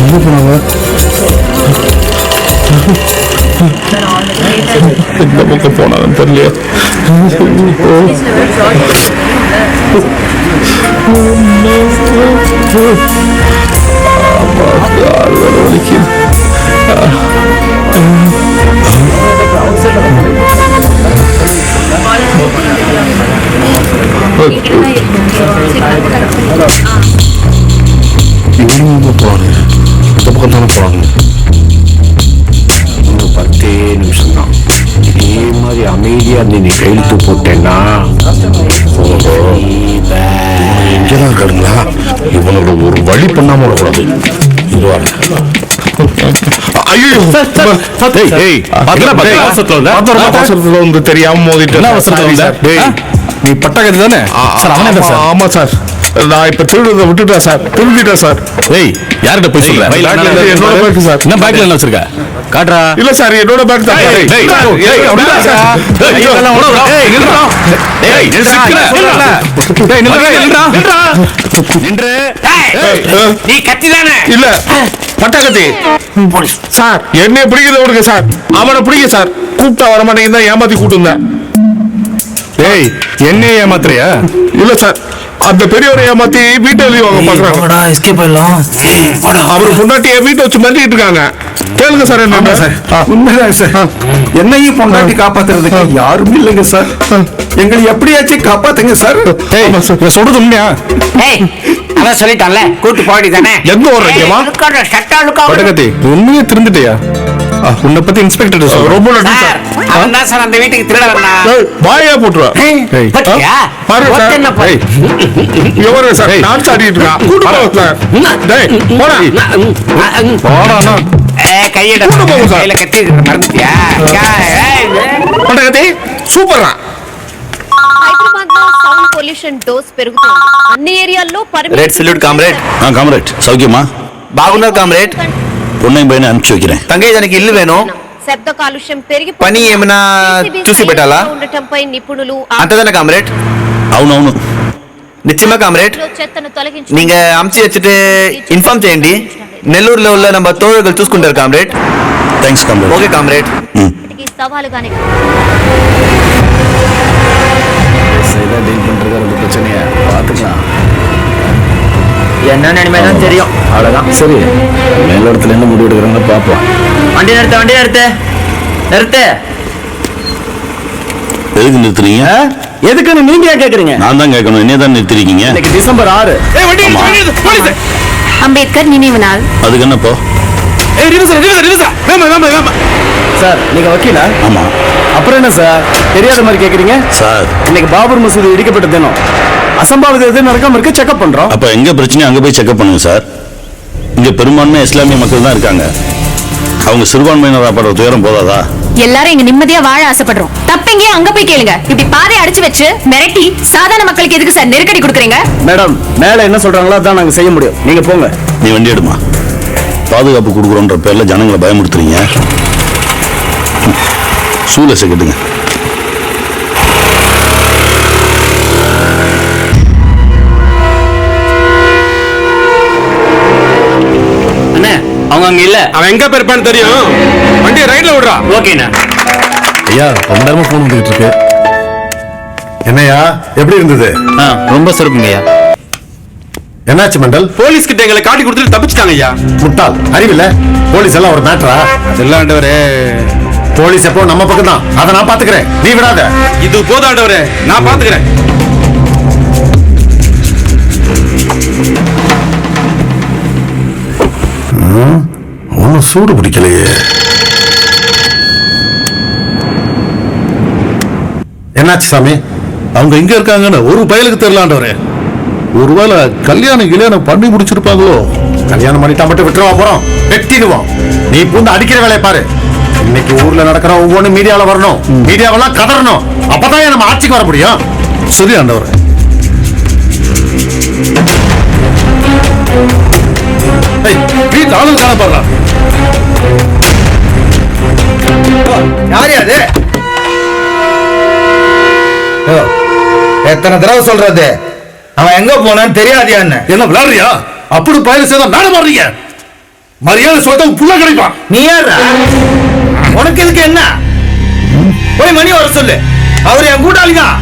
என்ன பண்ணாங்க? இந்த பக்கம் போனாலும் தெரியல. போறாங்க, இந்த பக்கம் தானே போறாங்க.
10 நிமிஷம் தான். இதே மாதிரி அமைதியா இருந்து நீ கையெழுத்து போட்டேன்னா
எங்கதான் இருக்காருங்களா? இவனோட ஒரு வழி பண்ணாம விடக்கூடாது. தெரியாம மோதிட்டு.
நீ பட்டகதி தானே?
ஆமா சார், நான் இப்ப திருடுறத விட்டுட்டேன் சார், திரும்பிட்டேன் சார்.
ஏய் யார்கிட்ட போய் சொல்ற?
என்னோட பேக் சார்.
என்ன பேக்ல என்ன வச்சிருக்க? காட்றா.
இல்ல சார், என்னோட பேக் தான்.
நீ கத்தி தானே?
இல்ல பட்டகத்தி சார். என்னைய பிடிக்கிறத விடுங்க சார், அவனை பிடிக்க சார். கூப்பிட்டா வர மாட்டேங்குது, ஏமாத்தி கூப்பிட்டு இருந்தேன்.
ஏய் என்னையே ஏமாத்துறியா?
இல்ல சார், அந்த பெரியவரை ஏமாத்தி வீட்டை எழுதி வாங்க பாக்குறாங்க.
எஸ்கேப் ஆயிடலாம்.
அவர் பொண்டாட்டிய வீட்டை வச்சு மிரட்டிட்டு இருக்காங்க. கேளுங்க சார் என்ன சார்.
உண்மைதான் சார். என்னையும் பொண்டாட்டி காப்பாத்துறதுக்கு யாரும் இல்லைங்க சார். எங்களை எப்படியாச்சும் காப்பாத்துங்க சார்.
சொல்றது உண்மையா?
அதான் சொல்லிட்டான்ல, கூட்டு போடி தானே.
எங்க ஓடுறீங்கம்மா? பட்டகத்தி உண்மையே திருந்துட்டியா? உன்னை பத்தி இன்ஸ்பெக்டர் ரொம்ப நன்றி சார்.
அவன் தான் சார் அந்த வீட்டுக்கு திருட வந்தான்.
வாயா போட்டுருவா.
பத்தியா?
பாரு சார்.
என்ன போய்
எவரு சார் டான்ஸ் ஆடிட்டு இருக்கா? கூட்டு போ சார். டேய் போடா. போடானா.
கையிட கையில கத்தி மறந்துட்டியா?
பட்டகத்தி సూపర్రా.
హైదరాబాద్ లో సౌండ్ పొల్యూషన్ డోస్ పెరుగుతోంది. అన్ని ఏరియాల్లో
రెడ్ సల్యూట్ కామ్రేడ్. కామ్రేడ్ సౌఖ్యమా? బాగున్నారు కామ్రేడ్. పొన్నయ్య పైన అనుచి வைக்கிறேன். తంగయ్య దానికి ఇల్లు వేணும்.
శబ్ద కాలుష్యం పెరిగి
పని ఏమైనా చూసి పెట్టాలా?
ఉండటంపై నిపుణులు
అంతేనా కామ్రేడ్? అవునవును. నిச்சயமா కామ్రేడ్.
చెత్తను తొలగించి
நீங்க அம்சி வச்சிட்டு இன்ஃபார்ம் చేయండి. నెల్లూరులో ఉన్న நம்ம தோழர்கள் చూసుకుంటారు comrade. Thanks comrade. Okay comrade.
సవాలుగానే
டீல் பண்றது ரொம்ப பிரச்சனையா பாத்துக்கலாம்.
என்ன நினைமைதான் தெரியும்.
அவ்வளவுதான். சரி, மேலிடத்துல என்ன முடிவு எடுக்கிறாங்க பாப்போம்.
வண்டி நிறுத்த, வண்டி நிறுத்து, நிறுத்து.
எதுக்கு நிறுத்துறீங்க?
எதுக்குன்னு நீங்க ஏன் கேக்குறீங்க?
நான் தான் கேட்கணும். என்ன தான் நிறுத்திருக்கீங்க?
இன்னைக்கு டிசம்பர் 6.
அம்பேத்கர் நினைவு நாள்.
அதுக்கு என்னப்போ?
சார் நீங்க வக்கீலா?
ஆமா.
அப்புறம் என்ன சார் தெரியாத மாதிரி கேக்குறீங்க?
சார்
இன்னைக்கு பாபர் மசூதி இடிக்கப்பட்ட தினம். அசம்பாவிதம் எதுவும் நடக்காம இருக்க செக்அப் பண்றோம்.
அப்ப எங்க பிரச்சனை அங்க போய் செக்அப் பண்ணுங்க சார். இங்க பெரும்பான்மை இஸ்லாமிய மக்கள் தான் இருக்காங்க. அவங்க சிறுபான்மையினர் படுற துயரம் போதாதா?
எல்லாரும் இங்க நிம்மதியா வாழ ஆசைப்படுறோம். தப்பெங்கே அங்க போய் கேளுங்க. இப்படி பாதை அடைச்சு வச்சு மிரட்டி சாதாரண மக்களுக்கு எதுக்கு சார் நெருக்கடி கொடுக்குறீங்க?
மேடம் மேல என்ன சொல்றாங்களோ அதான் நாங்க செய்ய முடியும். நீங்க போங்க.
நீ வண்டி எடுமா. பாதுகாப்பு கொடுக்குறோன்ற பேர்ல ஜனங்களை பயமுறுத்துறீங்க. சூலசை கட்டுங்க.
அண்ணே அவங்க அங்க இல்ல.
அவன் எங்க போயிருப்பான்னு தெரியும். வண்டியை ரைட்ல விடுறா.
ஓகேண்ணா.
ஐயா ரொம்ப நேரமா போன் வந்துகிட்டு இருக்கு. என்னையா எப்படி இருந்தது?
ரொம்ப சிறப்புங்கய்யா.
என்னாச்சு மண்டல்?
போலீஸ் கிட்ட எங்களை காட்டி கொடுத்துட்டு தப்பிச்சிட்டாங்க ஐயா.
முட்டாள் அறிவில்ல. போலீஸ் எல்லாம் ஒரு மேட்டரா?
அதெல்லாம் ஆண்டவரே.
போலீஸ் எப்போ நம்ம பக்கம் தான். அதை நான் பாத்துக்கிறேன், நீ விடாத.
இது போதும் ஆண்டவரே, நான் பாத்துக்கிறேன்.
ஒன்னும் சூடு பிடிக்கலையே. என்னாச்சு சாமி?
அவங்க எங்க இருக்காங்கன்னு ஒரு பயலுக்கு தெரியலாண்டவரே. ஒருவேளை கல்யாணம் பண்ணி முடிச்சிருப்பாங்களோ?
கல்யாணம் பண்ணிட்டா மட்டும் விட்டுருவா போறோம்? வெட்டிடுவோம். நீ பூந்து அடிக்கிற வேலையை பாரு. இன்னைக்கு ஊர்ல நடக்கிற ஒவ்வொன்றும் மீடியாவில் வரணும். மீடியாவெல்லாம் கதறணும். அப்பதான் நம்ம ஆட்சிக்கு வர முடியும்.
சரி ஆண்டவரே. வீட்டு ஆளுங்க காணப்படுறா.
யாரு அது? எத்தனை தடவை சொல்றது? அவன் எங்க போனான்னு தெரியாதியா?
என்ன விளையாடுறியா? அப்படி பயணம் செய்தா மேடம் மாறீங்க. மரியாதை சொல்லிட்டு புள்ள கிடைப்பான்.
நீ யாரா? உனக்கு இதுக்கு என்ன? போய் மணி வர சொல்லு. அவரு என் கூட்டாளி தான்.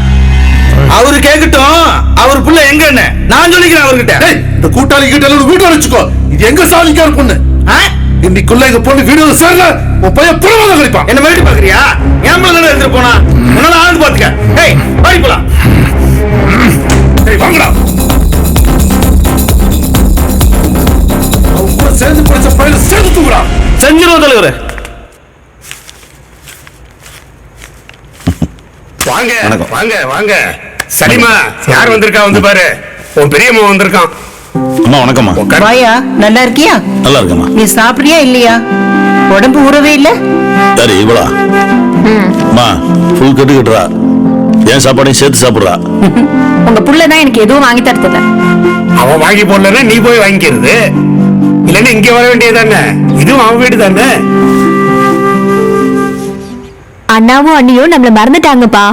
அவரு கேட்கட்டும் அவர் புள்ள எங்கன்னு நான் சொல்லிக்கிறேன் அவர்கிட்ட.
இந்த கூட்டாளி கிட்ட வீட்டுல வச்சுக்கோ. இது எங்க சாதிக்கார பொண்ணு. இன்னைக்குள்ள எங்க பொண்ணு வீடியோல சேரல உன் பையன் புறமாக கிடைப்பான்.
என்ன மிரட்டி பாக்குறியா? என் பிள்ளை தானே எடுத்துட்டு போனா. உன்னால ஆழ்ந்து பாத்துக்க. ஏய் பாடி போலாம்.
வாங்கடா. அவங்க கூட சேர்ந்து படிச்ச பையனை சேர்ந்து தூக்குறா.
செஞ்சிருவோம் தலைவரே.
வாங்க வாங்க வாங்க. சரிமா யார் வந்திருக்கா வந்து பாரு. உன் பெரியம்மா வந்திருக்கான்.
அம்மா வணக்கம்மா.
வாயா, நல்லா இருக்கியா?
நல்லா இருக்கம்மா.
நீ சாப்பிடுறியா இல்லையா? உடம்பு ஊறவே இல்ல.
சரி இவளா? அம்மா ஃபுல் கட்டு கட்டுறா. ஏன் சாப்பாடையும் சேர்த்து சாப்பிடுறா.
உங்க புள்ளதான் எனக்கு எதுவும் வாங்கி தரதில்ல.
அவன் வாங்கி போடலன்னா நீ போய் வாங்கிக்கிறது. இல்லன்னா இங்க வர வேண்டியதானே. இதுவும் அவன் வீடு தானே.
அண்ணாவும் அண்ணியும் நம்மள மறந்துட்டாங்கப்பா.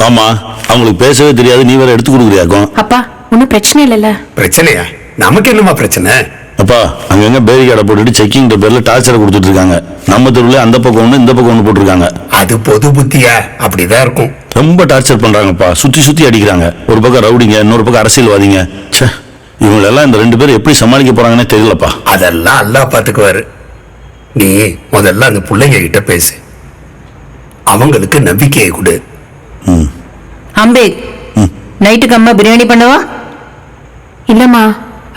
ஆமா அவங்களுக்கு பேசவே தெரியாது. நீ வேற எடுத்து கொடுக்குறியாக்கும்.
அப்பா ஒன்னும் பிரச்சனை இல்லல்ல?
பிரச்சனையா? நமக்கு என்னமா பிரச்சனை?
அப்பா அங்கங்க பேரிகார்டை போட்டுட்டு செக்கிங் பேர்ல டார்ச்சரை கொடுத்துட்டு இருக்காங்க. நம்ம தெருவுல அந்த பக்கம் ஒண்ணு இந்த பக்கம் ஒண்ணு போட்டிருக்காங்க.
அது பொது புத்தியா? அப்படிதான் இருக்கும்.
ரொம்ப டார்ச்சர் பண்றாங்கப்பா. சுத்தி சுத்தி அடிக்கிறாங்க. ஒரு பக்கம் ரவுடிங்க, இன்னொரு பக்கம் அரசியல்வாதிங்க. இவங்களெல்லாம் இந்த 2 பேரும் எப்படி சமாளிக்க போறாங்கன்னே தெரியலப்பா.
அதெல்லாம் அல்லாஹ் பாத்துக்குவாரு. நீ முதல்ல அந்த பிள்ளைங்க கிட்ட பேசு, அவங்களுக்கு நம்பிக்கையை கொடு.
அம்பேத், நைட்டுக்கு அம்மா பிரியாணி பண்ணவா?
இல்லம்மா,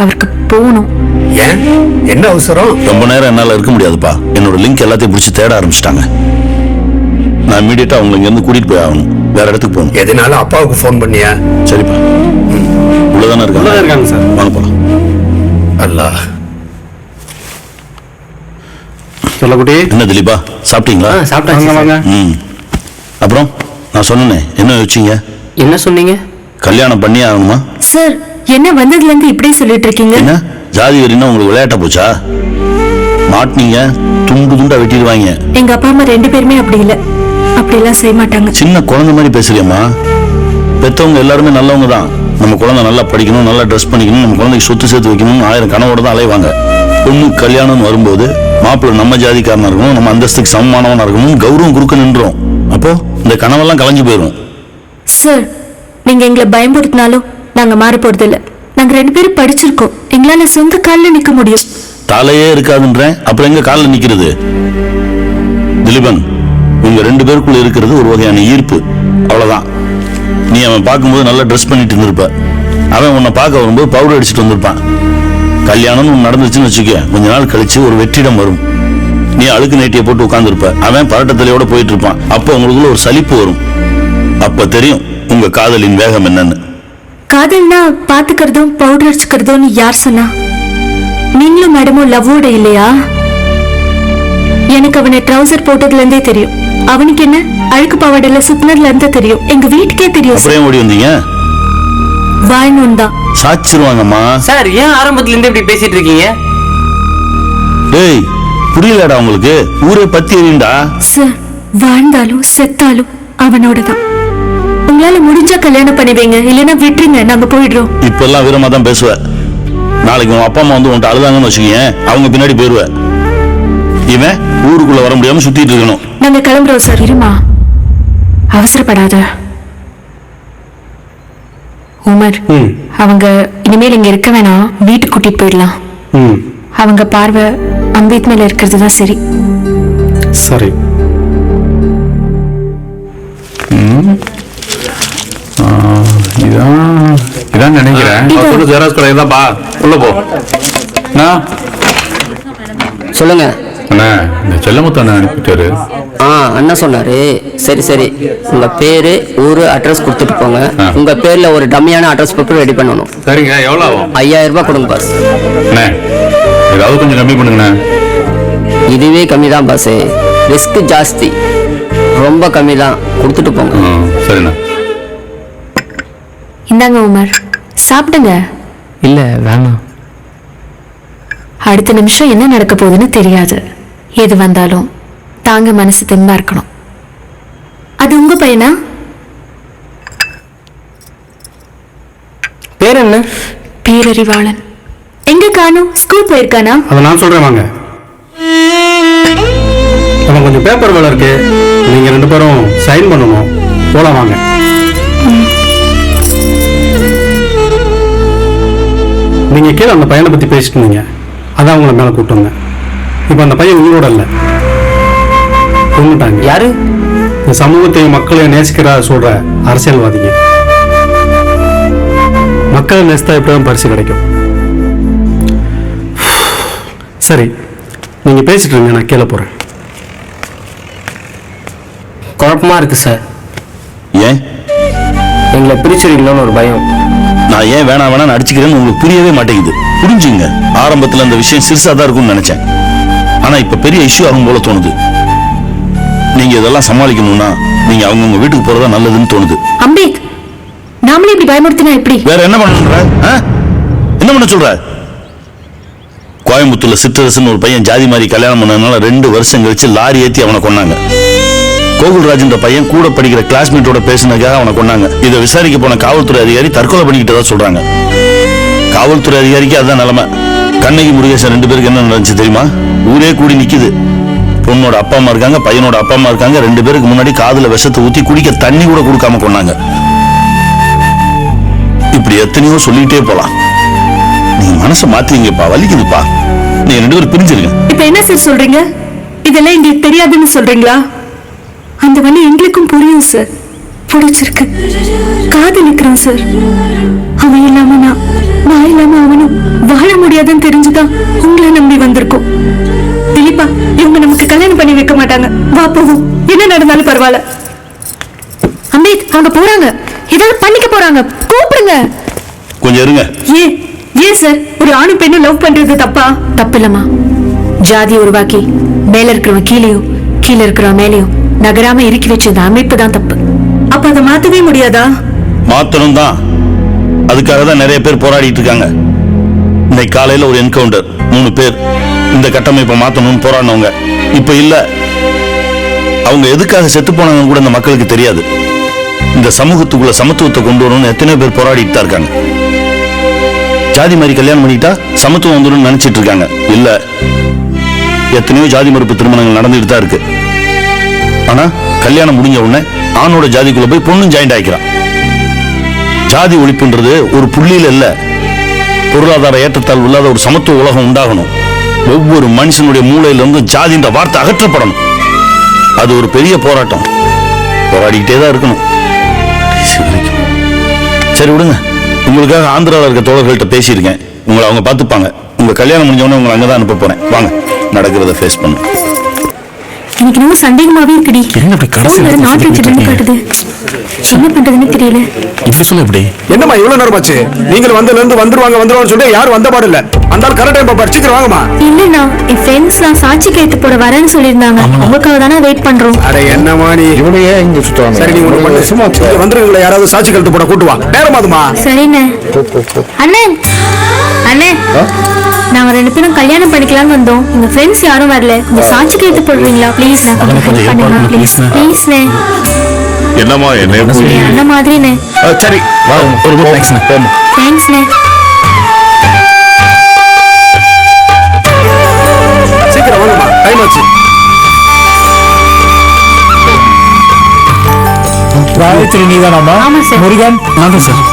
அவருக்கு போகணும்.
ஏன், என்ன அவசரம்?
ரொம்ப நேரம் என்னால இருக்க முடியாதுப்பா. என்னோட லிங்க் எல்லாத்தையும் பிடிச்சி தேட ஆரம்பிச்சிட்டாங்க. நான் இமீடியட்டா அவங்களை இங்க இருந்து கூட்டிட்டு போய் ஆகணும். வேற இடத்துக்கு போகணும்.
எதனால அப்பாவுக்கு போன் பண்ணியா?
சரிப்பா. உள்ளதானே இருக்காங்க
சார்.
வாங்க போலாம்.
அல்லாஹ்.
சொல்லக்குட்டி.
என்ன திலீபா, சாப்பிட்டீங்களா?
சாப்பிட்டாங்க. வாங்க.
அப்புறம் நான் சொன்னேனே, என்ன யோசிச்சீங்க?
என்ன சொன்னீங்க?
கல்யாணம் பண்ணி ஆகணுமா?
சார், என்ன வந்ததுல இருந்து இப்படி சொல்லிட்டு இருக்கீங்க?
என்ன ஜாதி வெறினா உங்களுக்கு விளையாட்ட போச்சா? மாட்டினீங்க, துண்டு துண்டா வெட்டிடுவாங்க.
எங்க அப்பா அம்மா 2 பேருமே அப்படி இல்ல, அப்படி எல்லாம் செய்ய மாட்டாங்க.
சின்ன குழந்தை மாதிரி பேசுறியம்மா. பெத்தவங்க எல்லாருமே நல்லவங்க தான். நம்ம குழந்தை நல்லா படிக்கணும், நல்லா ட்ரெஸ் பண்ணிக்கணும், நம்ம குழந்தைக்கு சொத்து சேர்த்து வைக்கணும், 1000 கனவோட தான் அலைவாங்க. பொண்ணு கல்யாணம்னு வரும்போது மாப்பிள்ளை நம்ம ஜாதிக்காரனா இருக்கணும், நம்ம அந்தஸ்துக்கு சமமானவனா இருக்கணும், கௌரவம் குறுக்க நின்றோம். அப்போ இந்த கனவெல்லாம் கலைஞ்சு போயிடும்.
சார், நீங்க எங்களை பயன்படுத்தினாலும் நாங்க மாற போறது இல்ல. நாங்க 2 பேரும் படிச்சிருக்கோம். எங்களால சொந்த காலில் நிக்க முடியும்.
தலையே இருக்காதுன்றேன், அப்புறம் எங்க காலில் நிக்கிறது? திலீபன், உங்க 2 பேருக்குள்ள இருக்கிறது ஒரு வகையான ஈர்ப்பு, அவ்வளவுதான். நீ அவன் பார்க்கும்போது நல்லா ட்ரெஸ் பண்ணிட்டு இருந்திருப்ப, அவன் உன்னை பார்க்க வரும்போது பவுடர் அடிச்சுட்டு வந்திருப்பான். கல்யாணம்னு ஒன்று நடந்துச்சுன்னு வச்சுக்க, கொஞ்ச நாள் கழிச்சு ஒரு வெற்றிடம் வரும். நீ அழுக்கு நைட்டியை போட்டு உட்காந்துருப்ப, அவன் பரட்டத்தலையோட போயிட்டு இருப்பான். அப்போ உங்களுக்குள்ள ஒரு சலிப்பு வரும். அப்ப தெரியும் உங்க காதலின் வேகம் என்னன்னு.
காதல்னா பாத்துக்கிறதும் பவுடர் அடிச்சுக்கிறதும் யார் சொன்னா? நீங்களும் மேடமும் லவ்வோட இல்லையா? எனக்கு அவனை ட்ரௌசர் போட்டதுல இருந்தே தெரியும். அவனுக்கு என்ன அழுக்கு பாவாடையில சுத்தினதுல இருந்தே தெரியும். எங்க வீட்டுக்கே தெரியும்.
அப்படியே ஓடி வந்தீங்க?
வாயணும் தான்
சாச்சிருவாங்கம்மா.
சார், ஏன் ஆரம்பத்துல இருந்து இப்படி பேசிட்டு இருக்கீங்க?
டேய், புரியலடா உங்களுக்கு? ஊரே பத்தி எரியுண்டா.
சார், வாழ்ந்தாலும் செத்தாலும் அவனோட தான். உங்களால முடிஞ்சா கல்யாணம் பண்ணிவீங்க, இல்லைன்னா விட்டுருங்க, நாங்க போயிடுறோம்.
இப்பெல்லாம் வீரமா தான் பேசுவ. நாளைக்கு உன் அப்பா அம்மா வந்து உன்ட்ட அழுதாங்கன்னு வச்சுக்கீங்க, அவங்க பின்னாடி போயிருவ. இவன் ஊருக்குள்ள வர முடியாம சுத்திட்டு இருக்கணும்.
நாங்க கிளம்புறோம் சார். இருமா, அவசரப்படாத. உமர், அவங்க இனிமேல் இங்க இருக்க வேணாம், வீட்டுக்கு கூட்டிட்டு போயிடலாம். அவங்க பார்வை அம்பேத் மேல இருக்கிறது தான் சரி.
சரி.
இதான் நினைக்கிறேன். ஜெராக்ஸ் கடை தான்ப்பா, உள்ள போ.
சொல்லுங்க
அண்ணா, இந்த செல்லமுத்து அண்ணா அனுப்பிட்டாரு.
அண்ணா சொன்னாரு. சரி சரி, உங்க பேரு, ஊரு, அட்ரஸ் கொடுத்துட்டு போங்க. உங்க பேர்ல ஒரு டம்மியான அட்ரஸ் பேப்பர் ரெடி பண்ணணும்.
சரிங்க, எவ்வளவு ஆகும்?
5000 ரூபாய் கொடுங்க பாஸ்.
அண்ணா, ஏதாவது கொஞ்சம் கம்மி பண்ணுங்கண்ணா.
இதுவே கம்மி தான் பாஸ், ரிஸ்க் ஜாஸ்தி. ரொம்ப கம்மி தான், கொடுத்துட்டு போங்க.
சரிண்ணா.
இந்தாங்க உமர், சாப்பிடுங்க.
இல்ல வேணாம்.
அடுத்த நிமிஷம் என்ன நடக்க போகுதுன்னு தெரியாது. எது வந்தாலும் தாங்க மனசு தெம்பா இருக்கணும். அது உங்க பையனா?
பேர் என்ன?
பேரறிவாளன். எங்க காணோம்? ஸ்கூல் போயிருக்கானா?
அதை நான் சொல்றேன், வாங்க. நம்ம கொஞ்சம் பேப்பர் வேலை இருக்கு, நீங்க 2 பேரும் சைன் பண்ணணும். போலாம், வாங்க. நீங்க கீழே அந்த பையனை பத்தி பேசிட்டு இருந்தீங்க, அதான் உங்களை மேல கூப்பிட்டு வந்தேன். இப்ப அந்த பையன் உயிரோட இல்ல, கொண்டுட்டாங்க.
யாரு?
இந்த சமூகத்தையும் மக்களையும் நேசிக்கிறா சொல்ற அரசியல்வாதிங்க. மக்களை நேசித்தா எப்படியும் பரிசு கிடைக்கும். சரி, நீங்க பேசிட்டு இருங்க, நான் கீழே போறேன்.
குழப்பமா இருக்கு சார்.
ஏன்?
எங்களை பிரிச்சிருக்கீங்களோன்னு ஒரு பயம்.
நான் ஏன் வேணாம் அடிச்சுக்கிறேன்னு உங்களுக்கு புரியவே மாட்டேங்குது. புரிஞ்சுங்க. ஆரம்பத்துல அந்த விஷயம் சிறுசா தான் இருக்கும்னு நினைச்சேன், ஆனா இப்ப பெரிய இஷ்யூ ஆகும் போல தோணுது. நீங்க இதெல்லாம் சமாளிக்கணும்னா நீங்க அவங்க வீட்டுக்கு போறதா நல்லதுன்னு தோணுது.
அம்பேத், நாமளே இப்படி பயமுறுத்தினா எப்படி?
வேற என்ன பண்ண சொல்ற? என்ன பண்ண சொல்ற? கோயம்புத்தூர்ல சிற்றரசுன்னு ஒரு பையன் ஜாதி மாதிரி கல்யாணம் பண்ணதுனால 2 வருஷம் கழிச்சு லாரி ஏத்தி அவனை கொன்னாங்க. கோகுல்ராஜ்ன்ற பையன் கூட படிக்கிற கிளாஸ்மேட்டோட பேசினதுக்காக அவனை கொன்னாங்க. இதை விசாரிக்க போன காவல்துறை அதிகாரி தற்கொலை பண்ணிக்கிட்டதா சொல்றாங்க. காவல்துறை அதிகாரிக்கு அதான் நிலைமை. கண்ணகி முருகேசன் 2 பேருக்கு என்ன நடந்துச்சு தெரியுமா? ஊரே கூடி நிக்குது. பொண்ணோட அப்பா அம்மா இருக்காங்க, பையனோட அப்பா அம்மா இருக்காங்க. 2 பேருக்கு முன்னாடி காதுல விஷத்தை ஊத்தி குடிக்க தண்ணி கூட கொடுக்காம கொண்டாங்க. இப்படி எத்தனையோ சொல்லிட்டே போலாம். நீங்க மனசை மாத்தீங்கப்பா, வலிக்குதுப்பா. நீங்க 2 பேரும் பிரிஞ்சிருங்க.
இப்ப என்ன சார் சொல்றீங்க? இதெல்லாம் எங்களுக்கு தெரியாதுன்னு சொல்றீங்களா? அந்த வழி எங்களுக்கும் புரியும் சார். பிடிச்சிருக்கு, காதலிக்கிறான் சார். அவன் இல்லாம நான் இல்லாம அவனும் வாழ முடியாதுன்னு தெரிஞ்சுதான் உங்களை நம்பி வந்திருக்கோம். திலீப்பா, இவங்க நமக்கு கல்யாணம் பண்ணி வைக்க மாட்டாங்க. வா போவோம், என்ன நடந்தாலும் பரவாயில்ல. அம்பேத், அவங்க போறாங்க, ஏதாவது பண்ணிக்க போறாங்க, கூப்பிடுங்க.
கொஞ்சம் இருங்க.
ஏன் சார் ஒரு ஆணும் பெண்ணும் லவ் பண்றது தப்பா? தப்பு இல்லம்மா. ஜாதி உருவாக்கி மேல இருக்கிறவன் கீழேயும் கீழே இருக்கிறவன் மேலேயும் நகராம இறுக்கி வச்ச அமைப்பு தான் தப்பு. அப்ப அதை மாத்தவே முடியாதா?
மாத்தணும் தான். அதுக்காக தான் நிறைய பேர் போராடிட்டு இருக்காங்க. இன்னைக்கு காலையில ஒரு என்கவுண்டர், 3 பேர் இந்த கட்டமைப்பை மாத்தணும்னு போராடினவங்க இப்ப இல்ல. அவங்க எதுக்காக செத்து போனாங்க கூட இந்த மக்களுக்கு தெரியாது. இந்த சமூகத்துக்குள்ள சமத்துவத்தை கொண்டு வரணும்னு எத்தனை பேர் போராடிட்டு தான் இருக்காங்க. ஜாதி மாதிரி கல்யாணம் பண்ணிட்டா சமத்துவம் வந்துடும் நினைச்சிட்டு இருக்காங்க. இல்ல, எத்தனையோ ஜாதி மறுப்பு திருமணங்கள் நடந்துட்டு தான் இருக்கு. ஆனா கல்யாணம் முடிஞ்ச உடனே ஆணோட ஜாதிக்குள்ள போய் பொண்ணும் ஜாயிண்ட் ஆயிக்கிறான். ஜாதி ஒழிப்புன்றது ஒரு புள்ளியில இல்ல, பொருளாதார ஏற்றத்தால் இல்லாத ஒரு சமத்துவ உலகம் உண்டாகணும். ஒவ்வொரு மனுஷனுடைய மூளையில இருந்து ஜாதின்ற வார்த்தை அகற்றப்படணும். அது ஒரு பெரிய போராட்டம். போராடிக்கிட்டே தான் இருக்கணும். சரி விடுங்க, உங்களுக்காக ஆந்திராவில் இருக்க தோழர்கள்ட்ட பேசியிருக்கேன். உங்களை அவங்க பார்த்துப்பாங்க. உங்க கல்யாணம் முடிஞ்சவொடனே உங்களை அங்கதான் அனுப்ப போறேன். வாங்க, நடக்கிறத ஃபேஸ் பண்ணு.
எனக்கு ரொம்ப சந்தேகமாவே இருக்குடி. நாட்டு வச்சு காட்டுது, என்ன பண்றதுன்னு தெரியல.
இப்படி சொல்ல எப்படி?
என்னம்மா இவ்வளவு நேரம் ஆச்சு? நீங்கள் வந்ததுல இருந்து வந்துருவாங்க சொல்லி யாரும் வந்த பாடு இல்ல. அந்த கரெக்ட் டைம் படிச்சுட்டு வாங்கம்மா.
இல்லண்ணா, என் ஃப்ரெண்ட்ஸ்லாம் சாட்சி கேட்டு போட வரேன்னு சொல்லியிருந்தாங்க. உங்களுக்காக தானே வெயிட் பண்றோம்.
அட என்னம்மா நீ இவனையே இங்க சுத்துவாங்க. சரி, நீ ஒண்ணு பண்ணு, சும்மா வந்துருங்களா, யாராவது சாட்சி கேட்டு போட கூட்டு வா. நேரமாதுமா.
சரிண்ணே. அண்ணே அண்ணே, நாங்க 2 பேரும் கல்யாணம் பண்ணிக்கலாம்னு வந்தோம். எங்க ஃப்ரெண்ட்ஸ் யாரும் வரல. இந்த சாட்சி கேட்டு போடுவீங்களா ப்ளீஸ்? ப்ளீஸ்ண்ணே.
என்னம்மா என்ன
அந்த மாதிரிண்ணே.
சரி, ஒரு
தேங்க்ஸ்ண்ணே.
சீக்கிரம் வாங்கம்மா, டைம் ஆச்சு.
காயத்ரி நீதானாமா?
ஆமா சார்.
முருகன்
நான் தான் சார்.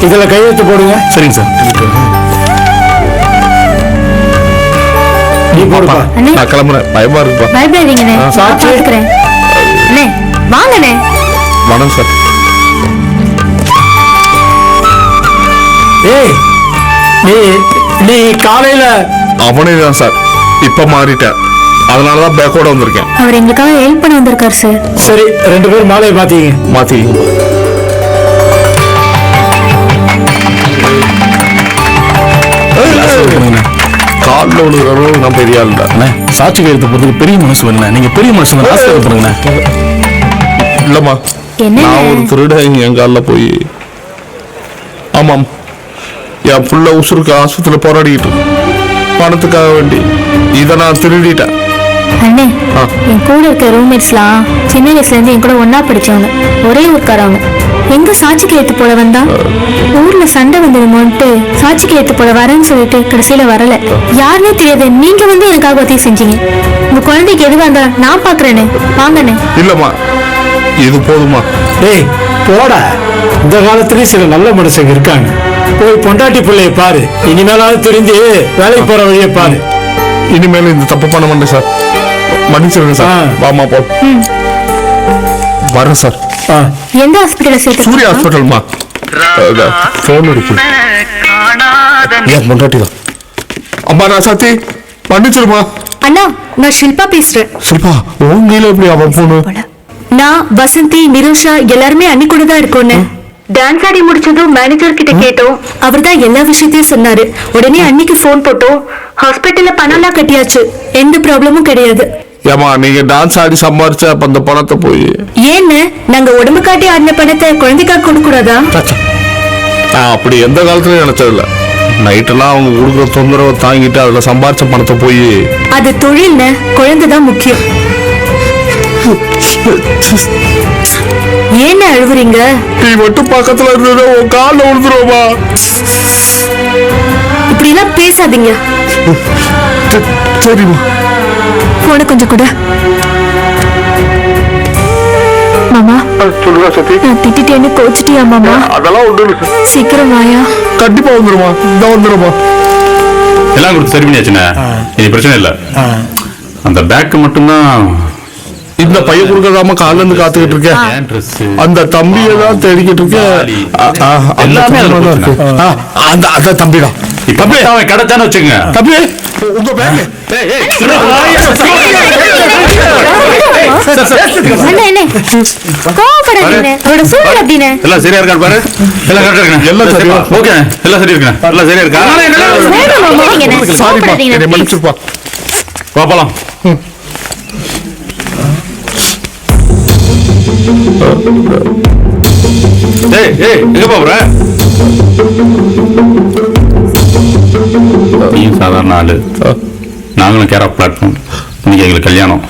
இதுல கையெழுத்து போடுங்க.
சரிங்க சார்.
நீ போடுப்பா.
நான் கிளம்புறேன், பயமா இருக்குப்பா.
பயப்படாதீங்கண்ணே, நான் பாத்துக்கிறேன். அண்ணே வாங்கண்ணே.
வணக்கம் சார்.
ஏய், நீ காலையில
அவனே தான் சார். இப்ப மாறிட்டேன், அதனாலதான் பேக்கோட வந்திருக்கேன்.
அவர் எங்களுக்காக ஹெல்ப் பண்ண வந்திருக்காரு சார்.
சரி, 2 பேரும் மாலையை மாத்தி
காலில் விழுகிறவங்க நான் பெரிய ஆள் தான்.
சாட்சி கையெழுத்து போறதுக்கு பெரிய மனசு வேணுண்ணே. நீங்க பெரிய மனசு பண்ணுங்கண்ணே.
இல்லம்மா, நான் ஒரு திருடன் என் காலில் போய், ஆமாம், என் புள்ள உசுருக்கு ஆஸ்பத்திரியில் போராடிக்கிட்டு பணத்துக்காக வேண்டி இதை நான் திருடிட்டேன்.
அண்ணே, என் கூட இருக்க ரூம்மேட்ஸ்லாம் சின்ன வயசுல இருந்து என் கூட ஒன்னா படிச்சவங்க, ஒரே ஊர்க்காரவங்க. எங்க சாட்சிக்கு ஏத்து போல வந்தா ஊர்ல சண்டை வந்துடுமோன்ட்டு சாட்சிக்கு ஏத்து போல வரேன்னு சொல்லிட்டு கடைசியில வரல. யாருன்னே தெரியாது, நீங்க வந்து எனக்காக உதவி செஞ்சீங்க. உங்க குழந்தைக்கு எதுவா இருந்தா நான் பாக்குறேனே, வாங்கண்ணே.
இல்லம்மா, இது போதுமா?
டேய் போடா, இந்த காலத்துலயும் சில நல்ல மனுஷங்க இருக்காங்க. போய் பொண்டாட்டி பிள்ளைய பாரு. இனிமேலாவது தெரிஞ்சு வேலைக்கு போற வழியை பாரு.
இனிமேல இந்த தப்பு பண்ண மாட்டேன் சார், மன்னிச்சிருங்க சார். வாமா போ. வரேன் சார்.
எந்த ஹாஸ்பிட்டல்ல சேர்த்து?
சூர்யா ஹாஸ்பிட்டல்மா. ஃபோன் அடிக்கு. பொண்டாட்டி தான். அம்மா நான் சத்தி, மன்னிச்சிருமா.
அண்ணா, நான் ஷில்பா பேசுறேன்.
ஷில்பா, உங்களையில எப்படி அவன் போனு?
நான் வசந்தி, நிரோஷா எல்லாருமே அன்னி கூட தான் இருக்கோன்னு. டான்ஸ் ஆடி முடிச்சதும் மேனேஜர் கிட்ட கேட்டோம். அவர் தான் எல்லா விஷயத்தையும் சொன்னாரு. உடனே அன்னிக்கு போன் போட்டோம். ஹாஸ்பிட்டல்ல பணம்லாம் கட்டியாச்சு, எந்த ப்ராப்ளமும் கிடையாது.
ஏமா, நீங்க டான்ஸ் ஆடி சம்பாரிச்ச அப்ப அந்த பணத்தை போய்
ஏன்னு நாங்க உடம்பு காட்டி ஆடின பணத்தை குழந்தைக்காக கொடுக்க கூடாதா?
நான் அப்படி எந்த காலத்துலயும் நினைச்சதில்ல. நைட்டெல்லாம் அவங்க கொடுக்குற தொந்தரவை தாங்கிட்டு அதுல சம்பாரிச்ச பணத்தை போய்,
அது தொழில்னு, குழந்தைதான் முக்கியம். ஏன்னு அழுவுறீங்க?
நீ மட்டும் பக்கத்துல இருந்தது உன் காலில் விழுந்துருவோமா?
இப்படி அப்படி எல்லாம் பேசாதீங்க.
சரிம்மா.
போன கொஞ்சம் கூட. மாமா
சொல்லுங்க சத்தி.
நான் திட்டிட்டேன்னு கோச்சிட்டியா மாமா?
அதெல்லாம் ஒண்ணு
சீக்கிரம் வாயா.
கண்டிப்பா வந்துருமா. இந்த வந்துருமா.
எல்லாம் கொடுத்து சரி பண்ணியாச்சுண்ணே. இது பிரச்சனை இல்லை. அந்த பேக்கு மட்டும்தான்
இந்த பையன் கொடுக்கறாம கால இருந்து காத்துக்கிட்டு இருக்கேன். அந்த தம்பியை தான் தேடிக்கிட்டு இருக்கேன்.
எல்லாமே
அந்த தம்பிடா.
தம்பி அவன் கிடைச்சான்னு வச்சுங்க.
தம்பி உங்க பேக்.
எல்லாம் சரியா இருக்கா பாரு. எல்லாம் கரெக்டா இருக்கு. எல்லாம் சரியா. ஓகே எல்லாம் சரியா இருக்கு. எல்லாம் சரியா இருக்கா?
சாரிப்பா என்னை மன்னிச்சுப்பா.
வா போலாம். ஏய் ஏய் எங்க போற? நீ சாதாரண ஆளு, நாங்களும் கேர் ஆஃப் பிளாட்ஃபார்ம். இன்னைக்கு எங்களுக்கு கல்யாணம்.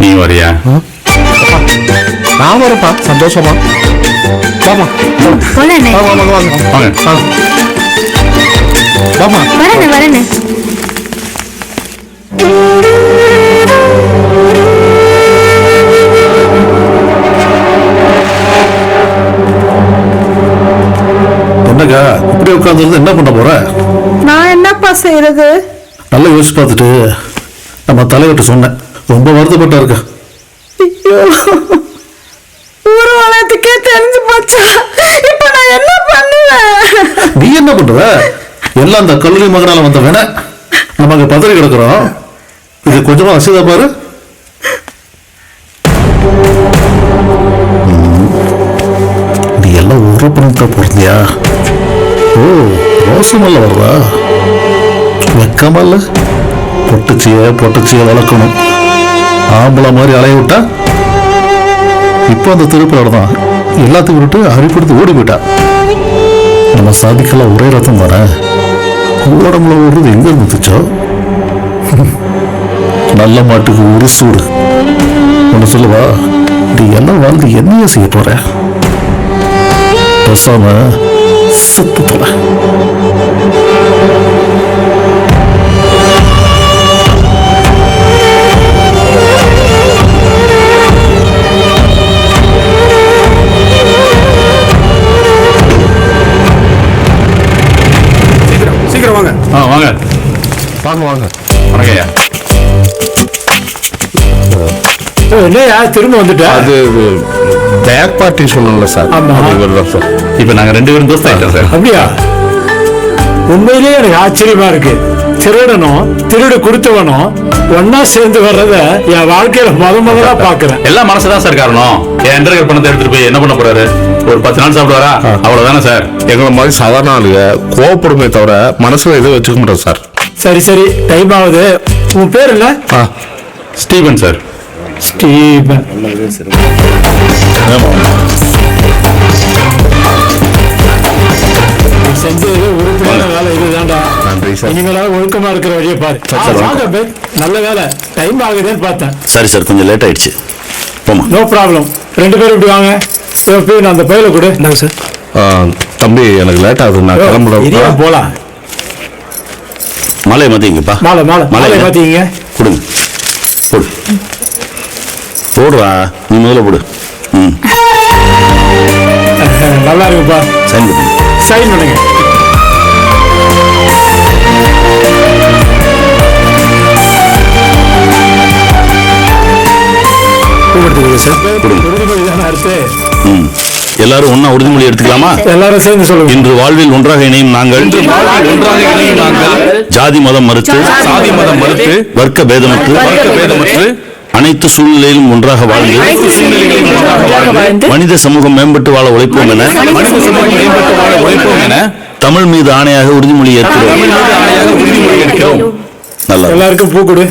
நீ வரியா?
நான் வரப்பா. சந்தோஷமா. வாமா
வாங்க
வாமா.
வரேன்னு
என்னக்கா இப்படி உட்கார்ந்து என்ன பண்ண போற?
நான் என்னப்பா செய்யறது?
நல்லா யோசிச்சு பார்த்துட்டு நம்ம தலைவர்கிட்ட சொன்னேன். ரொம்ப வருத்தப்பட்டா இருக்கா.
ஊர்வலத்துக்கே தெரிஞ்சு போச்சா? இப்ப நான் என்ன பண்ணுவேன்?
நீ என்ன பண்ற? எல்லாம் அந்த கல்லூரி மகனால வந்த வேணா நம்ம அங்க பதறி கிடக்குறோம். இது கொஞ்சமா வசதியா பாரு. நீ எல்லாம் ஒரு பணத்தை போறதியா? ஓ ரோசமல்ல வர்றா. வெக்கமல்ல. பொட்டுச்சிய வளர்க்கணும். ஆம்பளை மாதிரி அலைய விட்டா இப்போ அந்த திருப்பி தான் எல்லாத்தையும் விட்டு அரிப்படுத்து ஓடி போயிட்டா. நம்ம சாதிக்கெல்லாம் ஒரே ரத்தம் தானே. உடம்புல ஓடுறது எங்க இருந்துச்சோ. நல்ல மாட்டுக்கு ஒரு சூடு. ஒன்று சொல்லுவா, நீ எல்லாம் வாழ்ந்து என்னைய செய்ய போற? பேசாம செத்து போல.
சீக்கிரம் வாங்க.
வாங்க
வாங்க வாங்க.
வணக்கம்யா.
என்னையா திரும்ப வந்துட்டா?
அது பேக் பார்ட்டி சொல்லல சார். சார்
இப்ப நாங்க 2 பேரும் தோஸ்த் ஆயிட்டோம் சார்.
அப்படியா? உண்மையிலேயே எனக்கு ஆச்சரியமா இருக்கு. திருடனும் திருடு கொடுத்தவனும் ஒன்னா சேர்ந்து வர்றத என் வாழ்க்கையில முதலா பாக்குறேன்.
எல்லாம் மனசுதான் சார் காரணம். என் என்டர்கர் பணத்தை எடுத்துட்டு போய் என்ன பண்ண போறாரு? ஒரு 10 நாள் சாப்பிடுவாரா? அவ்வளவுதானே சார்.
எங்களை மாதிரி சாதாரண ஆளுங்க கோவப்படுமே தவிர மனசுல எதுவும் வச்சுக்க மாட்டோம் சார்.
சரி டைம் ஆகுது. உன் பேர் என்ன?
Stephen sir.
ஸ்டீபன். செஞ்சது உறுப்பியான வேலை இதுதான்டா.
நன்றி சார்.
நீங்களா ஒழுக்கமா இருக்கிற வழியை பாரு. நல்ல வேலை டைம் ஆகுதுன்னு பார்த்தேன்.
சரி சார் கொஞ்சம் லேட் ஆயிடுச்சு. போமா.
No problem. 2 பேரும் இப்படி வாங்க. நான் அந்த பையில கொடு.
என்னங்க சார்?
தம்பி எனக்கு லேட் ஆகுது. நான் கிளம்புறேன்.
போலாம்.
மாலை மாத்திங்கப்பா.
மாலை மாத்திங்க.
கொடுங்க. போடு. போடுவா. நீ முதல்ல போடு.
நல்லா இருக்குப்பா. சைன் பண்ணுங்க.
எல்லாரும் ஒன்னா உறுதிமொழி எடுத்துக்கலாமா?
எல்லாரும் சேர்ந்து சொல்லுங்க.
இன்று வாழ்வில் ஒன்றாக இணையும் நாங்கள் ஜாதி மதம் மறுத்து வர்க்க பேதமற்று அனைத்து சூழ்நிலையிலும் ஒன்றாக வாழ்ந்து மனித சமூகம் மேம்பட்டு வாழ உழைப்போம் என தமிழ் மீது ஆணையாக உறுதிமொழி ஏற்கிறோம்.
எல்லாருக்கும் பூ கொடு.